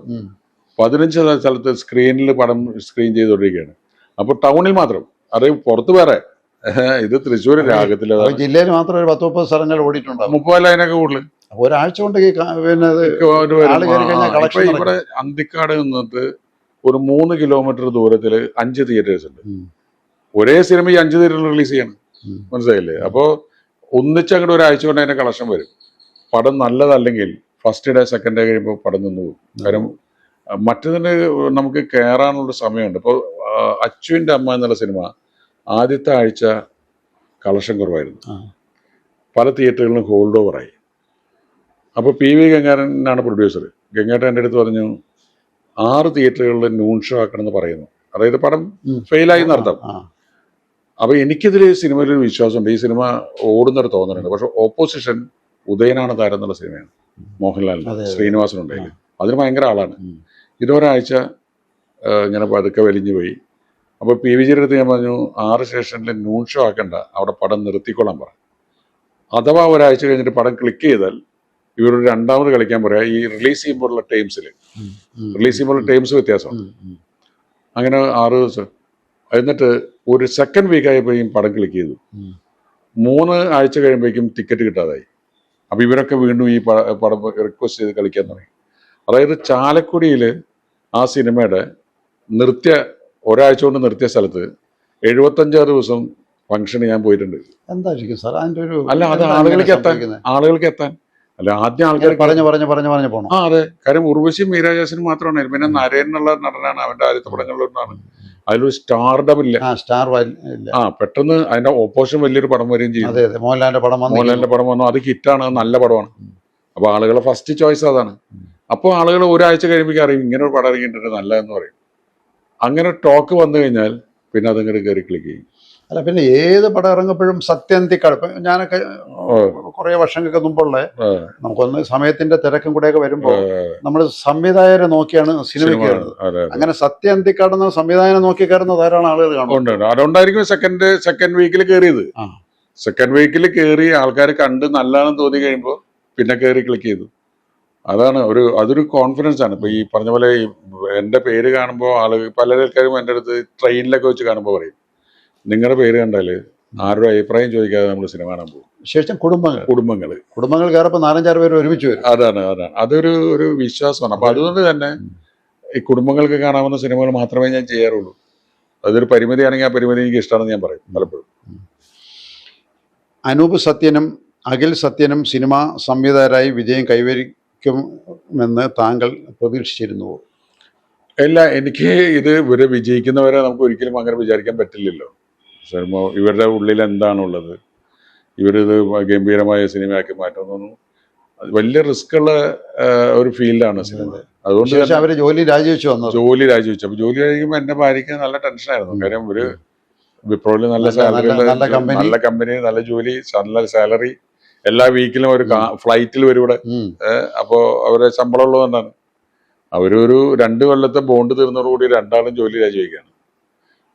[SPEAKER 1] 15 സ്ഥലത്ത് സ്ക്രീനിൽ പടം സ്ക്രീൻ ചെയ്തുകൊണ്ടിരിക്കുകയാണ്. അപ്പൊ ടൗണിൽ മാത്രം, അത് പുറത്ത് വേറെ. ഇത് തൃശ്ശൂർ രാഗത്തില്
[SPEAKER 2] ജില്ലയിൽ മാത്രം ഒരു 10-30 സ്ഥലങ്ങൾ ഓടിയിട്ടുണ്ടാവും.
[SPEAKER 1] 30 അതിനൊക്കെ കൂടുതൽ
[SPEAKER 2] ഒരാഴ്ച കൊണ്ട് പിന്നെ
[SPEAKER 1] ഇവിടെ അന്തിക്കാട് നിന്നിട്ട് ഒരു 3 കിലോമീറ്റർ ദൂരത്തില് 5 തിയേറ്റേഴ്സ് ഉണ്ട്. ഒരേ സിനിമ ഈ 5 തിയേറ്ററിൽ റിലീസ് ചെയ്യണം. മനസ്സിലായില്ലേ? അപ്പോ ഒന്നിച്ചങ്ങോട്ട് ഒരാഴ്ച കൊണ്ട് അതിന്റെ കളക്ഷൻ വരും. പടം നല്ലതല്ലെങ്കിൽ ഫസ്റ്റ് ഡേ സെക്കൻഡ് ഡേ കഴിയുമ്പോൾ പടം നിന്ന് പോകും. കാരണം മറ്റതിന് നമുക്ക് കയറാനുള്ള സമയമുണ്ട്. ഇപ്പോൾ അച്ചുവിന്റെ അമ്മ എന്നുള്ള സിനിമ ആദ്യത്തെ ആഴ്ച കളക്ഷൻ കുറവായിരുന്നു. പല തിയേറ്ററുകളിലും ഹോൾഡ് ഓവറായി. അപ്പോൾ PV ഗംഗാധരനാണ് പ്രൊഡ്യൂസർ. ഗംഗാധരൻ എൻ്റെ അടുത്ത് പറഞ്ഞു 6 തിയേറ്ററുകളിൽ നൂൺ ഷോ ആക്കണമെന്ന് പറയുന്നു. അതായത് പടം ഫെയിലായി എന്നർത്ഥം. അപ്പൊ എനിക്കിതിൽ സിനിമയിലൊരു വിശ്വാസമുണ്ട്, ഈ സിനിമ ഓടുന്നൊരു തോന്നലുണ്ട്. പക്ഷെ ഓപ്പോസിഷൻ ഉദയനാണ് താരം എന്നുള്ള സിനിമയാണ്, മോഹൻലാലിന് ശ്രീനിവാസനുണ്ടെങ്കിൽ. അതിന് ഭയങ്കര ആളാണ്. ഇതൊരാഴ്ച ഇങ്ങനെ പതുക്കെ വലിഞ്ഞു പോയി. അപ്പോൾ PV ജിയുടെ അടുത്ത് ഞാൻ പറഞ്ഞു 6 സ്റ്റേഷനിൽ നൂൺ ഷോ ആക്കണ്ട, അവിടെ പടം നിർത്തിക്കൊള്ളാൻ പറ. അഥവാ ഒരാഴ്ച കഴിഞ്ഞിട്ട് പടം ക്ലിക്ക് ചെയ്താൽ ഇവരൊരു രണ്ടാമത് കളിക്കാൻ പറയാ. ഈ റിലീസ് ചെയ്യുമ്പോഴുള്ള ടൈംസ് വ്യത്യാസമാണ്. അങ്ങനെ 6 ദിവസം എന്നിട്ട് ഒരു സെക്കൻഡ് വീക്കായപ്പോഴും പടം ക്ലിക്ക് ചെയ്തു. 3 ആഴ്ച കഴിയുമ്പോഴേക്കും ടിക്കറ്റ് കിട്ടാതായി. അപ്പൊ ഇവരൊക്കെ വീണ്ടും ഈ പടം റിക്വസ്റ്റ് ചെയ്ത് കളിക്കാൻ തുടങ്ങി. അതായത് ചാലക്കുടിയിൽ ആ സിനിമയുടെ ഒരാഴ്ച കൊണ്ട് നിർത്തിയ സ്ഥലത്ത് 75 ദിവസം ഫംഗ്ഷന് ഞാൻ പോയിട്ടുണ്ട്.
[SPEAKER 2] എന്തായിരിക്കും സാർ അതിന്റെ ഒരു
[SPEAKER 1] അല്ല, അത് ആളുകൾക്ക് എത്താൻ അല്ല, ആദ്യം ആൾക്കാർ
[SPEAKER 2] പറഞ്ഞു പോകണം.
[SPEAKER 1] അതെ. കാര്യം ഉർവശി മീരാജാസിന് മാത്രമാണ്. പിന്നെ നരേൻ എന്നുള്ള നടനാണ് അവന്റെ ആദ്യത്തെ പടങ്ങളിലൊന്നാണ്. അതിലൊരു സ്റ്റാർഡം ഇല്ല. പെട്ടെന്ന് അതിന്റെ ഓപ്പോസിഷൻ വലിയൊരു പടം വരികയും ചെയ്തു. മോഹൻലാലിന്റെ പടം വന്നു. അത് ഹിറ്റാണ്, നല്ല പടമാണ്. അപ്പൊ ആളുകളെ ഫസ്റ്റ് ചോയ്സ് അതാണ്. അപ്പോൾ ആളുകൾ ഒരാഴ്ച കഴിയുമ്പോൾ അറിയും ഇങ്ങനെ ഒരു പടം ഇറങ്ങിയിട്ടുണ്ട് നല്ലതെന്ന് പറയും. അങ്ങനെ ടോക്ക് വന്നു കഴിഞ്ഞാൽ പിന്നെ അതിങ്ങനെ കയറി ക്ലിക്ക് ചെയ്യും.
[SPEAKER 2] അല്ല, പിന്നെ ഏത് പടം ഇറങ്ങപ്പോഴും സത്യന്തിക്കാട് ഞാനൊക്കെ കുറെ വർഷങ്ങൾക്ക് മുമ്പുള്ള നമുക്കൊന്ന് സമയത്തിന്റെ തിരക്കും കൂടെയൊക്കെ വരുമ്പോൾ നമ്മൾ സംവിധായകരെ നോക്കിയാണ് സിനിമ കയറുന്നത്. അങ്ങനെ സത്യന്തിക്കാട് എന്ന സംവിധായകനെ നോക്കി കയറുന്ന ധാരാളം ആളുകൾ കാണും.
[SPEAKER 1] അതുകൊണ്ടായിരിക്കും സെക്കൻഡ് വീക്കിൽ കയറിയത്. സെക്കൻഡ് വീക്കിൽ കയറി ആൾക്കാർ കണ്ട് നല്ലതാണെന്ന് തോന്നി കഴിയുമ്പോൾ പിന്നെ കയറി ക്ലിക്ക് ചെയ്തു. അതൊരു കോൺഫിഡൻസ് ആണ്. ഇപ്പൊ ഈ പറഞ്ഞ പോലെ എന്റെ പേര് കാണുമ്പോൾ പലർക്കാരും എൻ്റെ അടുത്ത് ട്രെയിനിലൊക്കെ വെച്ച് കാണുമ്പോൾ പറയും നിങ്ങളുടെ പേര് കണ്ടാല് ആരുടെ അഭിപ്രായം ചോദിക്കാതെ നമ്മൾ സിനിമ കാണാൻ പോകും.
[SPEAKER 2] ശേഷം കുടുംബങ്ങൾ കയറപ്പോൾ 4-5 പേര് ഒരുമിച്ച് വരും.
[SPEAKER 1] അതാണ് അതൊരു വിശ്വാസമാണ്. അപ്പൊ അതുകൊണ്ട് തന്നെ ഈ കുടുംബങ്ങൾക്ക് കാണാവുന്ന സിനിമകൾ മാത്രമേ ഞാൻ ചെയ്യാറുള്ളൂ. അതൊരു പരിമിതിയാണെങ്കിൽ ആ പരിമിതി എനിക്ക് ഇഷ്ടമാണെന്ന് ഞാൻ പറയും പലപ്പോഴും.
[SPEAKER 2] അനൂപ് സത്യനും അഖിൽ സത്യനും സിനിമ സംവിധായകരായി വിജയം കൈവരിക്കുമെന്ന് താങ്കൾ പ്രതീക്ഷിച്ചിരുന്നുവോ?
[SPEAKER 1] ഇല്ല, എനിക്ക് ഇവര് വിജയിക്കുന്നവരെ നമുക്ക് ഒരിക്കലും അങ്ങനെ വിചാരിക്കാൻ പറ്റില്ലല്ലോ. ഇവരുടെ ഉള്ളിൽ എന്താണുള്ളത്, ഇവരിത് ഗംഭീരമായ സിനിമയാക്കി മാറ്റുന്നൊന്നും വലിയ റിസ്ക് ഉള്ള ഒരു ഫീൽഡാണ് സിനിമ. അതുകൊണ്ട്
[SPEAKER 2] അവര് ജോലി രാജിവെച്ചു.
[SPEAKER 1] അപ്പൊ ജോലി കഴിയുമ്പോൾ എന്റെ ഭാര്യയ്ക്ക് നല്ല ടെൻഷനായിരുന്നു. കാര്യം ഒരു വിപ്രോയില് നല്ല സാലറി, നല്ല കമ്പനി, നല്ല ജോലി, നല്ല സാലറി, എല്ലാ വീക്കിലും ഒരു ഫ്ലൈറ്റിൽ വരും ഇവിടെ. അപ്പോ അവരെ ശമ്പളം ഉള്ളതുകൊണ്ടാണ്. അവരൊരു 2 കൊല്ലത്തെ ബോണ്ട് തീർന്നതോടുകൂടി 2 ആളും ജോലി രാജിവെക്കുകയാണ്.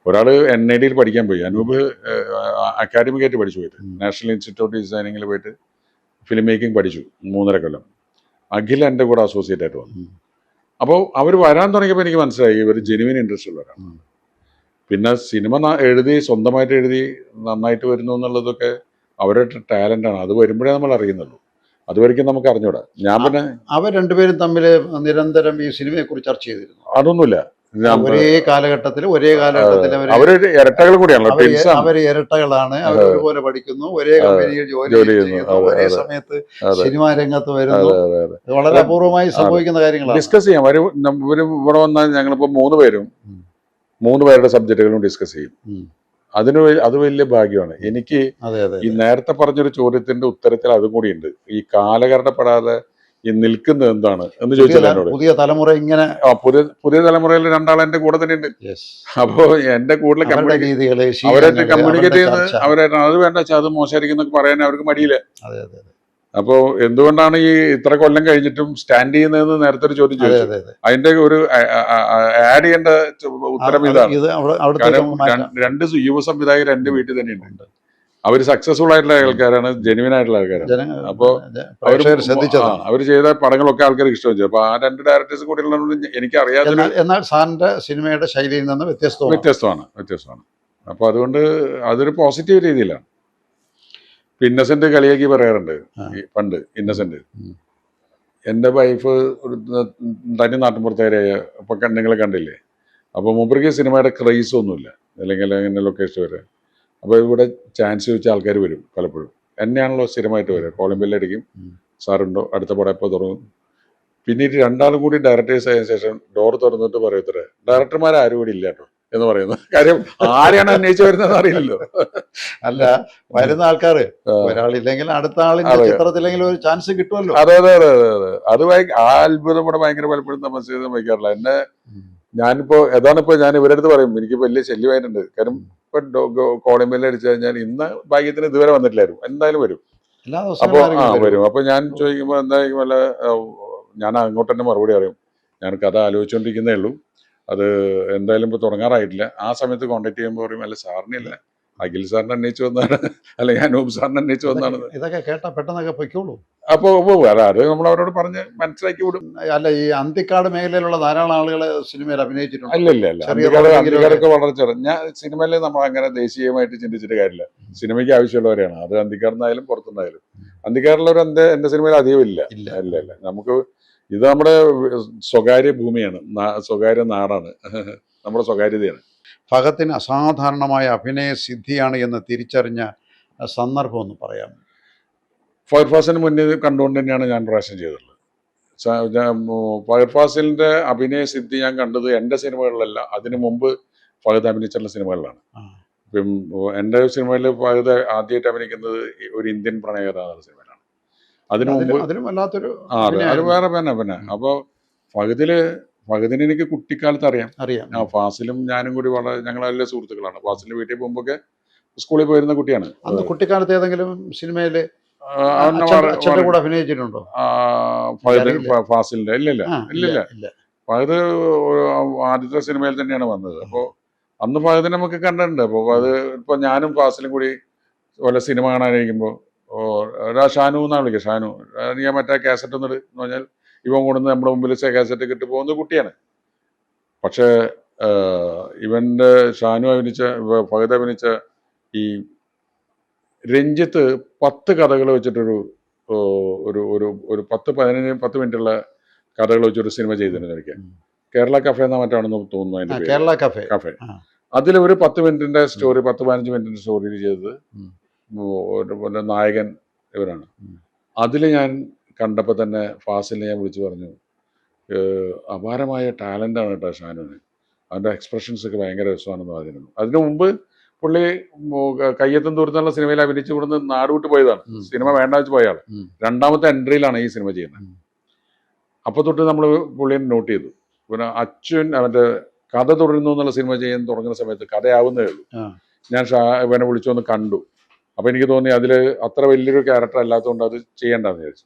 [SPEAKER 1] ഒരാള് NID പഠിക്കാൻ പോയി. അനൂപ് അക്കാഡമിക്കായിട്ട് പഠിച്ചു പോയിട്ട് നാഷണൽ ഇൻസ്റ്റിറ്റ്യൂട്ട് ഡിസൈനിങ്ങിൽ പോയിട്ട് ഫിലിം മേക്കിംഗ് പഠിച്ചു 3.5 കൊല്ലം. അഖിൽ എൻ്റെ കൂടെ അസോസിയേറ്റ് ആയിട്ട് വന്നു. അപ്പോൾ അവർ വരാൻ തുടങ്ങിയപ്പോൾ എനിക്ക് മനസ്സിലായി ഇവർ ജെനുവിൻ ഇൻട്രസ്റ്റ് ഉള്ളവരാണ്. പിന്നെ സിനിമ സ്വന്തമായിട്ട് എഴുതി നന്നായിട്ട് വരുന്നു എന്നുള്ളതൊക്കെ അവരുടെ ടാലൻ്റാണ്. അത് വരുമ്പോഴേ നമ്മൾ അറിയുന്നുള്ളൂ. അതുവരെയ്ക്കും നമുക്ക് അറിഞ്ഞൂടാ. ഞാൻ പിന്നെ
[SPEAKER 2] അവർ രണ്ടുപേരും തമ്മിൽ നിരന്തരം ഈ സിനിമയെ കുറിച്ച് ചർച്ച ചെയ്തിരുന്നു.
[SPEAKER 1] അതൊന്നുമില്ല.
[SPEAKER 2] ഒരേ കാലഘട്ടത്തിൽ
[SPEAKER 1] അവര് ഇരട്ടകൾ കൂടിയാണല്ലോ.
[SPEAKER 2] അവര് ഇരട്ടകളാണ്. അവർ ഒരുപോലെ പഠിക്കുന്നു, ഒരേ കമ്പനിയിൽ ജോലി ചെയ്യുന്നു, ഒരേ സമയത്ത് സിനിമാ രംഗത്ത് വരുന്നു. വളരെ അപൂർവമായി സംഭവിക്കുന്ന കാര്യങ്ങളാണ്.
[SPEAKER 1] ഡിസ്കസ് ചെയ്യാം. ഇവര് ഇവിടെ വന്നാൽ ഞങ്ങളിപ്പോ 3 പേരുടെ സബ്ജക്റ്റുകളും ഡിസ്കസ് ചെയ്യും. അത് വലിയ ഭാഗ്യമാണ് എനിക്ക്. ഈ നേരത്തെ പറഞ്ഞൊരു ചോദ്യത്തിന്റെ ഉത്തരത്തിൽ അതും കൂടി ഉണ്ട്. ഈ കാലഘട്ടപ്പെടാതെ ഈ നിൽക്കുന്നത് എന്താണ് എന്ന് ചോദിച്ചാൽ എന്നോട്.
[SPEAKER 2] പുതിയ തലമുറ ഇങ്ങനെ
[SPEAKER 1] പുതിയ തലമുറയിൽ രണ്ടാൾ എന്റെ കൂടെ തന്നെ ഉണ്ട്. അപ്പോ എന്റെ കൂടുതൽ അവരായിട്ട് കമ്മ്യൂണിക്കേറ്റ് ചെയ്യുന്നത് അവരായിട്ട് അത് വേണ്ട വെച്ചാൽ അത് മോശമായിരിക്കും പറയാൻ അവർക്ക് മടിയില്ല. അപ്പോ എന്തുകൊണ്ടാണ് ഈ ഇത്ര കൊല്ലം കഴിഞ്ഞിട്ടും സ്റ്റാൻഡ് ചെയ്യുന്നതെന്ന് നേരത്തെ ഒരു ചോദ്യം ചോദിച്ചു. അതിന്റെ ഒരു ആഡ് ചെയ്യേണ്ട ഉത്തരം ഇതാണ്. കാരണം 2 യുവ സംവിധായകർ എന്റെ വീട്ടിൽ തന്നെയുണ്ട്. അവര് സക്സസ്ഫുൾ ആയിട്ടുള്ള ആൾക്കാരാണ്, ജെനുവിൻ ആയിട്ടുള്ള ആൾക്കാരാണ്. അപ്പോ അവര് ചെയ്ത പടങ്ങളൊക്കെ ആൾക്കാർക്ക് ഇഷ്ടം. അപ്പൊ ആ 2 ഡയറക്ടേഴ്സ് കൂടി ഉള്ളതുകൊണ്ട് എനിക്ക് അറിയാതെ.
[SPEAKER 2] എന്നാൽ സാറിന്റെ സിനിമയുടെ ശൈലിയിൽ നിന്ന്
[SPEAKER 1] വ്യത്യസ്തമാണ്. അപ്പൊ അതുകൊണ്ട് അതൊരു പോസിറ്റീവ് രീതിയിലാണ്. ഇന്നസെന്റ് കളിയാക്കി പറയാറുണ്ട് പണ്ട്. ഇന്നസെന്റ് എന്റെ വൈഫ് ഒരു തനി നാട്ടിൻപുറത്തുകാരായ ഇപ്പൊ നിങ്ങൾ കണ്ടില്ലേ. അപ്പൊ മൂപ്പർക്ക് സിനിമയുടെ ക്രൈസ് ഒന്നുമില്ല, അല്ലെങ്കിൽ അങ്ങനെ ലൊക്കേഷൻ വരെ. അപ്പോൾ ഇവിടെ ചാൻസ് ചോദിച്ച ആൾക്കാർ വരും പലപ്പോഴും. എന്നെയാണല്ലോ സ്ഥിരമായിട്ട് വരിക. കോളിംഗ് ബെല്ലടിക്കും, സാറുണ്ടോ, അടുത്ത പടം എപ്പോൾ തുടങ്ങും. പിന്നീട് 2 കൂടി ഡയറക്ടേഴ്സ് ആയതിനു ശേഷം ഡോർ തുറന്നിട്ട് പറയത്തേ ഡയറക്ടർമാർ ആരും കൂടി ഇല്ല കേട്ടോ എന്ന് പറയുന്നത്. കാര്യം ആരെയാണ് അന്വേഷിച്ച് വരുന്നത് അറിയില്ലല്ലോ.
[SPEAKER 2] അല്ല, വരുന്ന ആൾക്കാര് ഒരാളില്ലെങ്കിൽ അടുത്ത ആളിന്റെ ചിത്രത്തിലെങ്കിലും ഒരു ചാൻസ് കിട്ടുമല്ലോ.
[SPEAKER 1] അതെ. അത് ആ അത്ഭുതം ഇവിടെ ഭയങ്കര പലപ്പോഴും നമ്മൾ വയ്ക്കാറില്ല. എന്നെ ഞാനിപ്പോ ഏതാണിപ്പോ ഞാൻ ഇവരുടെ അടുത്ത് പറയും, എനിക്ക് വലിയ ശല്യമായിട്ടുണ്ട്. കാരണം ഇപ്പൊ കോളിംഗ് ബെല്ല് അടിച്ചു കഴിഞ്ഞാൽ ഇന്ന് ഭാഗ്യത്തിന് ഇതുവരെ വന്നിട്ടില്ലായിരുന്നു, എന്തായാലും വരും. അപ്പൊ വരും. അപ്പൊ ഞാൻ ചോദിക്കുമ്പോ എന്തായാലും വല്ല ഞാൻ അങ്ങോട്ട് തന്നെ മറുപടി അറിയും, ഞാൻ കഥ ആലോചിച്ചുകൊണ്ടിരിക്കുന്നേ ഉള്ളൂ, അത് എന്തായാലും ഇപ്പൊ തുടങ്ങാറായിട്ടില്ല. ആ സമയത്ത് കോൺടാക്ട് ചെയ്യുമ്പോൾ പറയും, അല്ല സാറിനില്ല, അഖിൽ സാറിനെ അന്വേഷിച്ചു വന്നാണ്, അല്ലെങ്കിൽ അനൂപ് സാറിനെ അന്വേഷിച്ചു വന്നാണ്.
[SPEAKER 2] ഇതൊക്കെ കേട്ടാ പെട്ടെന്നൊക്കെ പൊയ്ക്കോളൂ.
[SPEAKER 1] അപ്പൊ അത് നമ്മൾ അവരോട് പറഞ്ഞ് മനസ്സിലാക്കി വിടും.
[SPEAKER 2] അല്ല, ഈ അന്തിക്കാട് മേഖലയിലുള്ള ധാരാളം ആളുകൾ സിനിമയിൽ അഭിനയിച്ചിട്ടുണ്ട്.
[SPEAKER 1] അല്ല അന്തിക്കാടൊക്കെ വളരെ ചെറു. ഞാൻ സിനിമയിൽ നമ്മൾ അങ്ങനെ ദേശീയമായിട്ട് ചിന്തിച്ചിട്ട് കാര്യമില്ല. സിനിമയ്ക്ക് ആവശ്യമുള്ളവരെയാണ്. അത് അന്തിക്കാടുന്നായാലും പുറത്തുനിന്നായാലും. അന്തിക്കാടുള്ളവർ എന്റെ സിനിമയിൽ അധികം ഇല്ല. നമുക്ക് ഇത് നമ്മുടെ സ്വകാര്യ ഭൂമിയാണ്, സ്വകാര്യ നാടാണ്, നമ്മുടെ സ്വകാര്യതയാണ്.
[SPEAKER 2] ഫഹദിന് അസാധാരണമായ അഭിനയ സിദ്ധിയാണ് എന്ന് തിരിച്ചറിഞ്ഞ സന്ദർഭം ഒന്ന് പറയാം.
[SPEAKER 1] ഫഹദ് ഫാസിലിന് മുന്നിൽ കണ്ടുകൊണ്ട് തന്നെയാണ് ഞാൻ പ്രാവശ്യം ചെയ്തിട്ടുള്ളത്. ഫഹദ് ഫാസിലിന്റെ അഭിനയ സിദ്ധി ഞാൻ കണ്ടത് എൻ്റെ സിനിമകളിലല്ല, അതിനു മുമ്പ് ഫഹദ് അഭിനയിച്ചിട്ടുള്ള സിനിമകളിലാണ്. ഇപ്പം എൻ്റെ സിനിമയിൽ ഫഹദ് ആദ്യമായിട്ട് അഭിനയിക്കുന്നത് ഒരു ഇന്ത്യൻ പ്രണയകഥ എന്ന സിനിമയിലാണ്. അതിനു മുമ്പ് അത് വേറെ പിന്നെ. അപ്പോൾ ഫഹദിനെ എനിക്ക് കുട്ടിക്കാലത്ത് അറിയാം. ഫാസിലും ഞാനും കൂടി ഞങ്ങൾ നല്ല സുഹൃത്തുക്കളാണ്. ഫാസിലിന്റെ വീട്ടിൽ പോകുമ്പോഴൊക്കെ സ്കൂളിൽ പോയിരുന്ന കുട്ടിയാണ്.
[SPEAKER 2] അന്ന് കുട്ടിക്കാലത്ത് ഏതെങ്കിലും സിനിമയില് കൂടെ അഭിനയിച്ചിട്ടുണ്ടോ
[SPEAKER 1] ഫാസിലിന്റെ? ഇല്ല. ഫഹദ് ആദ്യത്തെ സിനിമയിൽ തന്നെയാണ് വന്നത്. അപ്പോൾ അന്ന് ഫഹദിനെ നമുക്ക് കണ്ടിട്ടുണ്ട്. അപ്പോൾ അത് ഇപ്പൊ ഞാനും ഫാസിലും കൂടി വല്ല സിനിമ കാണാനിരിക്കുമ്പോൾ ഷാനു എന്നാണ് വിളിക്കുക. ഷാനു, ഞാൻ മറ്റേ കാസറ്റ് ഒന്നിട്ട് എന്ന് പറഞ്ഞാൽ ഇവൻ കൊണ്ടുവന്ന് നമ്മുടെ മുമ്പിൽ കാസറ്റ് കിട്ടി പോകുന്ന കുട്ടിയാണ്. പക്ഷേ ഇവന്റെ ഷാനു ഫഹദ് അഭിനയിച്ച ഈ രഞ്ജിത്ത് 10 കഥകൾ വെച്ചിട്ടൊരു ഒരു 10 മിനിറ്റുള്ള കഥകൾ വെച്ചൊരു സിനിമ ചെയ്തിരുന്നു. എനിക്ക് കേരള കഫേ എന്നാ മറ്റാണെന്ന് തോന്നുന്നു അതിന്റെ പേര്.
[SPEAKER 2] കേരള കഫേ.
[SPEAKER 1] അതിൽ ഒരു 10 മിനിറ്റിന്റെ സ്റ്റോറി, 10-15 മിനിറ്റിന്റെ സ്റ്റോറി ചെയ്തത് നായകൻ ഇവരാണ്. അതിൽ ഞാൻ കണ്ടപ്പോൾ തന്നെ ഫാസിലിനെ ഞാൻ വിളിച്ചു പറഞ്ഞു, അപാരമായ ടാലൻ്റാണ് കേട്ടോ ഷാനുവിന്, അവൻ്റെ എക്സ്പ്രഷൻസ് ഒക്കെ ഭയങ്കര രസമാണെന്ന് പറഞ്ഞിരുന്നു. അതിനു മുമ്പ് പുള്ളി കയ്യെത്തും ദൂരത്തുള്ള സിനിമയിൽ അഭിനയിച്ചു കൊടുത്ത് നാട് വിട്ട് പോയതാണ്. സിനിമ വേണ്ട വെച്ച് പോയ ആള്. 2ാമത്തെ എൻട്രിയിലാണ് ഈ സിനിമ ചെയ്യുന്നത്. അപ്പോൾ തൊട്ട് നമ്മൾ പുള്ളിയെ നോട്ട് ചെയ്തു. പിന്നെ അച്ഛൻ അവൻ്റെ കഥ തുടരുന്നു എന്നുള്ള സിനിമ ചെയ്യാൻ തുടങ്ങുന്ന സമയത്ത് കഥയാവുന്നേ ഉള്ളൂ. ഞാൻ ഇവനെ വിളിച്ചൊന്ന് കണ്ടു. അപ്പോൾ എനിക്ക് തോന്നി അതിൽ അത്ര വലിയൊരു ക്യാരക്ടർ അല്ലാത്തതുകൊണ്ട് അത് ചെയ്യേണ്ടെന്ന് വിചാരിച്ചു.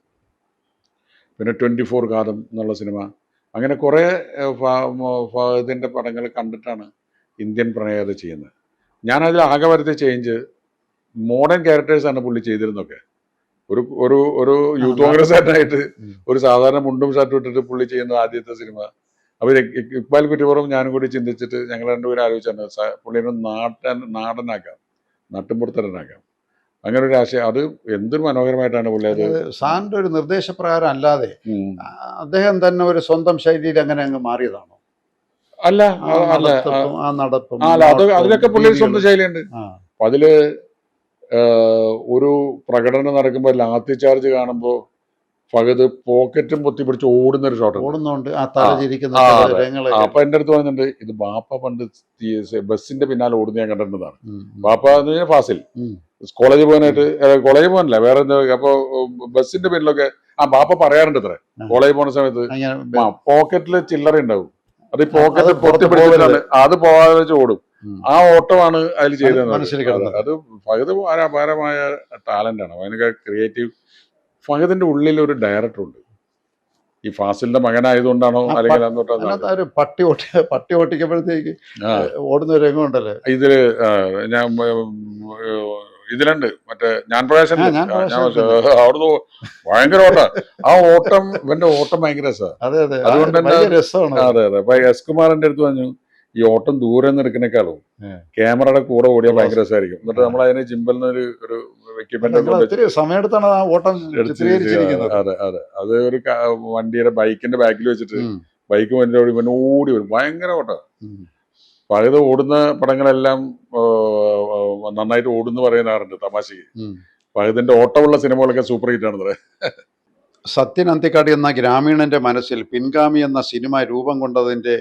[SPEAKER 1] പിന്നെ 24 കാതം എന്നുള്ള സിനിമ, അങ്ങനെ കുറേ ഇതിൻ്റെ പടങ്ങൾ കണ്ടിട്ടാണ് ഇന്ത്യൻ പ്രണയകഥ ചെയ്യുന്നത്. ഞാനതിൽ ആകെ വരുത്തിയ ചേഞ്ച് മോഡേൺ ക്യാരക്ടേഴ്സാണ് പുള്ളി ചെയ്തിരുന്നൊക്കെ. ഒരു യൂത്ത് കോൺഗ്രസ്സുകാരനായിട്ട് ഒരു സാധാരണ മുണ്ടും ഷർട്ടും ഇട്ടിട്ട് പുള്ളി ചെയ്യുന്ന ആദ്യത്തെ സിനിമ. അപ്പോൾ ഇക്ബാൽ കുറ്റിപ്പുറം ഞാനും കൂടി ചിന്തിച്ചിട്ട് ഞങ്ങൾ രണ്ടുപേരും ആലോചിച്ചാണ് പുള്ളിനെ നാടനാക്കാം, നാട്ടുമ്പുറത്തരനാക്കാം. അങ്ങനെ ഒരു ആശയം. അത് എന്തൊരു മനോഹരമായിട്ടാണ് പുള്ളി അത്.
[SPEAKER 2] സാറിന്റെ ഒരു നിർദ്ദേശപ്രകാരം അല്ലാതെ അദ്ദേഹം തന്നെ ഒരു സ്വന്തം ശൈലിയിൽ അങ്ങനെ അങ്ങ് മാറിയതാണോ?
[SPEAKER 1] അല്ല, അതിലൊക്കെ പുള്ളി സ്വന്തം ശൈലിയുണ്ട്. അപ്പൊ അതില് ഒരു പ്രകടനം നടക്കുമ്പോൾ ലാത്തി ചാർജ് കാണുമ്പോൾ ഫഹദ് പോക്കറ്റും പൊത്തിപ്പിടിച്ച് ഓടുന്ന ഒരു ഷോട്ട്
[SPEAKER 2] ഓടുന്നുണ്ട് ആ തലചിരിക്കുന്ന രംഗങ്ങള്.
[SPEAKER 1] അപ്പൊ എന്റെ അടുത്ത് പറഞ്ഞിട്ടുണ്ട് ഇത് ബാപ്പ പണ്ട് ബസ്സിന്റെ പിന്നാലെ ഓടുന്ന ഞാൻ കണ്ടിട്ടുള്ളതാണ്. ബാപ്പ എന്ന് പറഞ്ഞാൽ ഫാസിൽ കോളേജിൽ പോകാനായിട്ട്, കോളേജിൽ പോകാനല്ല വേറെ എന്താ, അപ്പൊ ബസ്സിന്റെ പേരിലൊക്കെ ബാപ്പ പറയാറുണ്ട് ഇത്ര കോളേജിൽ പോകുന്ന സമയത്ത് പോക്കറ്റില് ചില്ലറ ഉണ്ടാവും, അത് ഈ പോക്കറ്റ് പൊത്തിപ്പിടിച്ചിട്ടാണ് അത് പോകാതെ വെച്ച് ഓടും. ആ ഓട്ടമാണ് അതിൽ ചെയ്തത്. അത് ഫഹദ് അപാരമായ ടാലന്റ് ആണ്, ഭയങ്കര ക്രിയേറ്റീവ്. ഫഹദിന്റെ ഉള്ളിൽ ഒരു ഡയറക്ടർ ഉണ്ട്. ഈ ഫാസിലിന്റെ മകനായതുകൊണ്ടാണോ അല്ലെങ്കിൽ
[SPEAKER 2] പട്ടി ഓട്ടിക്കുമ്പോഴത്തേക്ക് ഓടുന്ന ഒരു രംഗം ഉണ്ടല്ലോ
[SPEAKER 1] ഇതില് ഞാൻ ഇതിലുണ്ട് മറ്റേ ഞാൻ പ്രകാശൻ അവിടുന്ന് ഭയങ്കര ഓട്ടം. ആ ഓട്ടം ഇവന്റെ ഓട്ടം ഭയങ്കര രസമാണ്. അതുകൊണ്ട് തന്നെ അതെ അതെ. അപ്പൊ എസ് കുമാറിന്റെ അടുത്ത് പറഞ്ഞു ഈ ഓട്ടം ദൂരെ നിന്ന് എടുക്കുന്നേക്കാളും ക്യാമറയുടെ കൂടെ ഓടിയാൽ ഭയങ്കര രസമായിരിക്കും. എന്നിട്ട് നമ്മൾ അതിന് ജിമ്പൽ ഒരു എക്യുപ്മെന്റ്
[SPEAKER 2] സമയത്താണ് ആ ഓട്ടം.
[SPEAKER 1] അതെ അതെ. അത് ഒരു വണ്ടിയുടെ ബൈക്കിന്റെ ബാക്കിൽ വെച്ചിട്ട് ബൈക്ക് വണ്ടി ഓടി വരും, ഭയങ്കര ഓട്ടം. പഴയത് ഓടുന്ന പടങ്ങളെല്ലാം നന്നായിട്ട് ഓടുന്നു പറയുന്നാറുണ്ട് തമാശക്ക്. പഴയതിന്റെ ഓട്ടമുള്ള സിനിമകളൊക്കെ സൂപ്പർ ഹിറ്റ് ആണെന്ന് പറയാം.
[SPEAKER 2] സത്യൻ അന്തിക്കാട് എന്ന ഗ്രാമീണന്റെ മനസ്സിൽ പിൻഗാമി എന്ന സിനിമ രൂപം കൊണ്ടതിന്റെ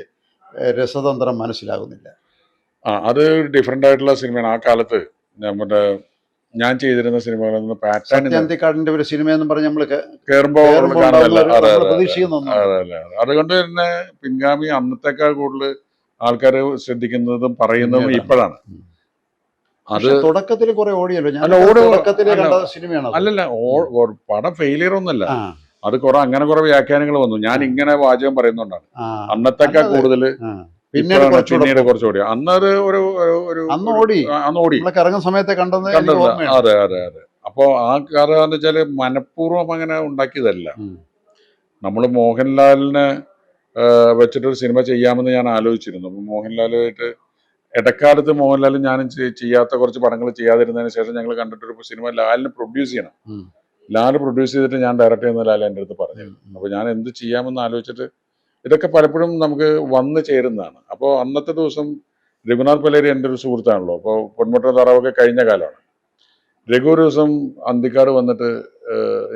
[SPEAKER 2] രസതന്ത്രം മനസ്സിലാകുന്നില്ല.
[SPEAKER 1] അത് ഡിഫറെന്റ് ആയിട്ടുള്ള സിനിമയാണ്. ആ കാലത്ത് നമ്മുടെ ഞാൻ ചെയ്തിരുന്ന സിനിമകളിൽ നിന്ന് പാറ്റേൺ
[SPEAKER 2] അന്തിക്കാടിന്റെ ഒരു സിനിമ എന്ന് പറഞ്ഞ് നമ്മൾ
[SPEAKER 1] കേറുമ്പോ അതുകൊണ്ട് തന്നെ പിൻഗാമി അന്നത്തേക്കാൾ കൂടുതൽ ആൾക്കാർ ശ്രദ്ധിക്കുന്നതും പറയുന്നതും ഇപ്പോഴാണ്. അത്
[SPEAKER 2] തുടക്കത്തിൽ കുറെ ഓടിയല്ലോ.
[SPEAKER 1] അല്ലല്ല, പടം ഫെയിലിയർ ഒന്നല്ല, അത് അങ്ങനെ കുറെ വ്യാഖ്യാനങ്ങൾ വന്നു. ഞാൻ ഇങ്ങനെ വാചകം പറയുന്നോണ്ടാണ്. അന്നത്തേക്കാൾ കൂടുതൽ പിന്നീട് കുറച്ച് ഓടി. അന്നത് അന്ന് ഓടി
[SPEAKER 2] ഇറങ്ങുന്ന സമയത്തെ കണ്ടത്.
[SPEAKER 1] അതെ അതെ അതെ. അപ്പൊ ആ കഥ എന്ന് വെച്ചാല് മനഃപൂർവ്വം അങ്ങനെ ഉണ്ടാക്കിയതല്ല. നമ്മള് മോഹൻലാലിനെ വെച്ചിട്ടൊരു സിനിമ ചെയ്യാമെന്ന് ഞാൻ ആലോചിച്ചിരുന്നു. അപ്പൊ മോഹൻലാലുമായിട്ട് ഇടക്കാലത്ത് മോഹൻലാലും ഞാനും ചെയ്യാത്ത കുറച്ച് പടങ്ങൾ ചെയ്യാതിരുന്നതിന് ശേഷം ഞങ്ങൾ കണ്ടിട്ടൊരു സിനിമ ലാലിന് പ്രൊഡ്യൂസ് ചെയ്യണം. ലാൽ പ്രൊഡ്യൂസ് ചെയ്തിട്ട് ഞാൻ ഡയറക്റ്റ് ചെയ്യുന്ന ലാൽ എൻ്റെ അടുത്ത് പറഞ്ഞിരുന്നു. അപ്പോൾ ഞാൻ എന്ത് ചെയ്യാമെന്ന് ആലോചിച്ചിട്ട് ഇതൊക്കെ പലപ്പോഴും നമുക്ക് വന്നു ചേരുന്നതാണ്. അപ്പോൾ അന്നത്തെ ദിവസം രഘുനാഥ് പലേരി എൻ്റെ ഒരു സുഹൃത്താണല്ലോ. അപ്പോൾ പൊന്മുട്ട താറാവൊക്കെ കഴിഞ്ഞ കാലമാണ്. രഘു ഒരു ദിവസം അന്തിക്കാട് വന്നിട്ട്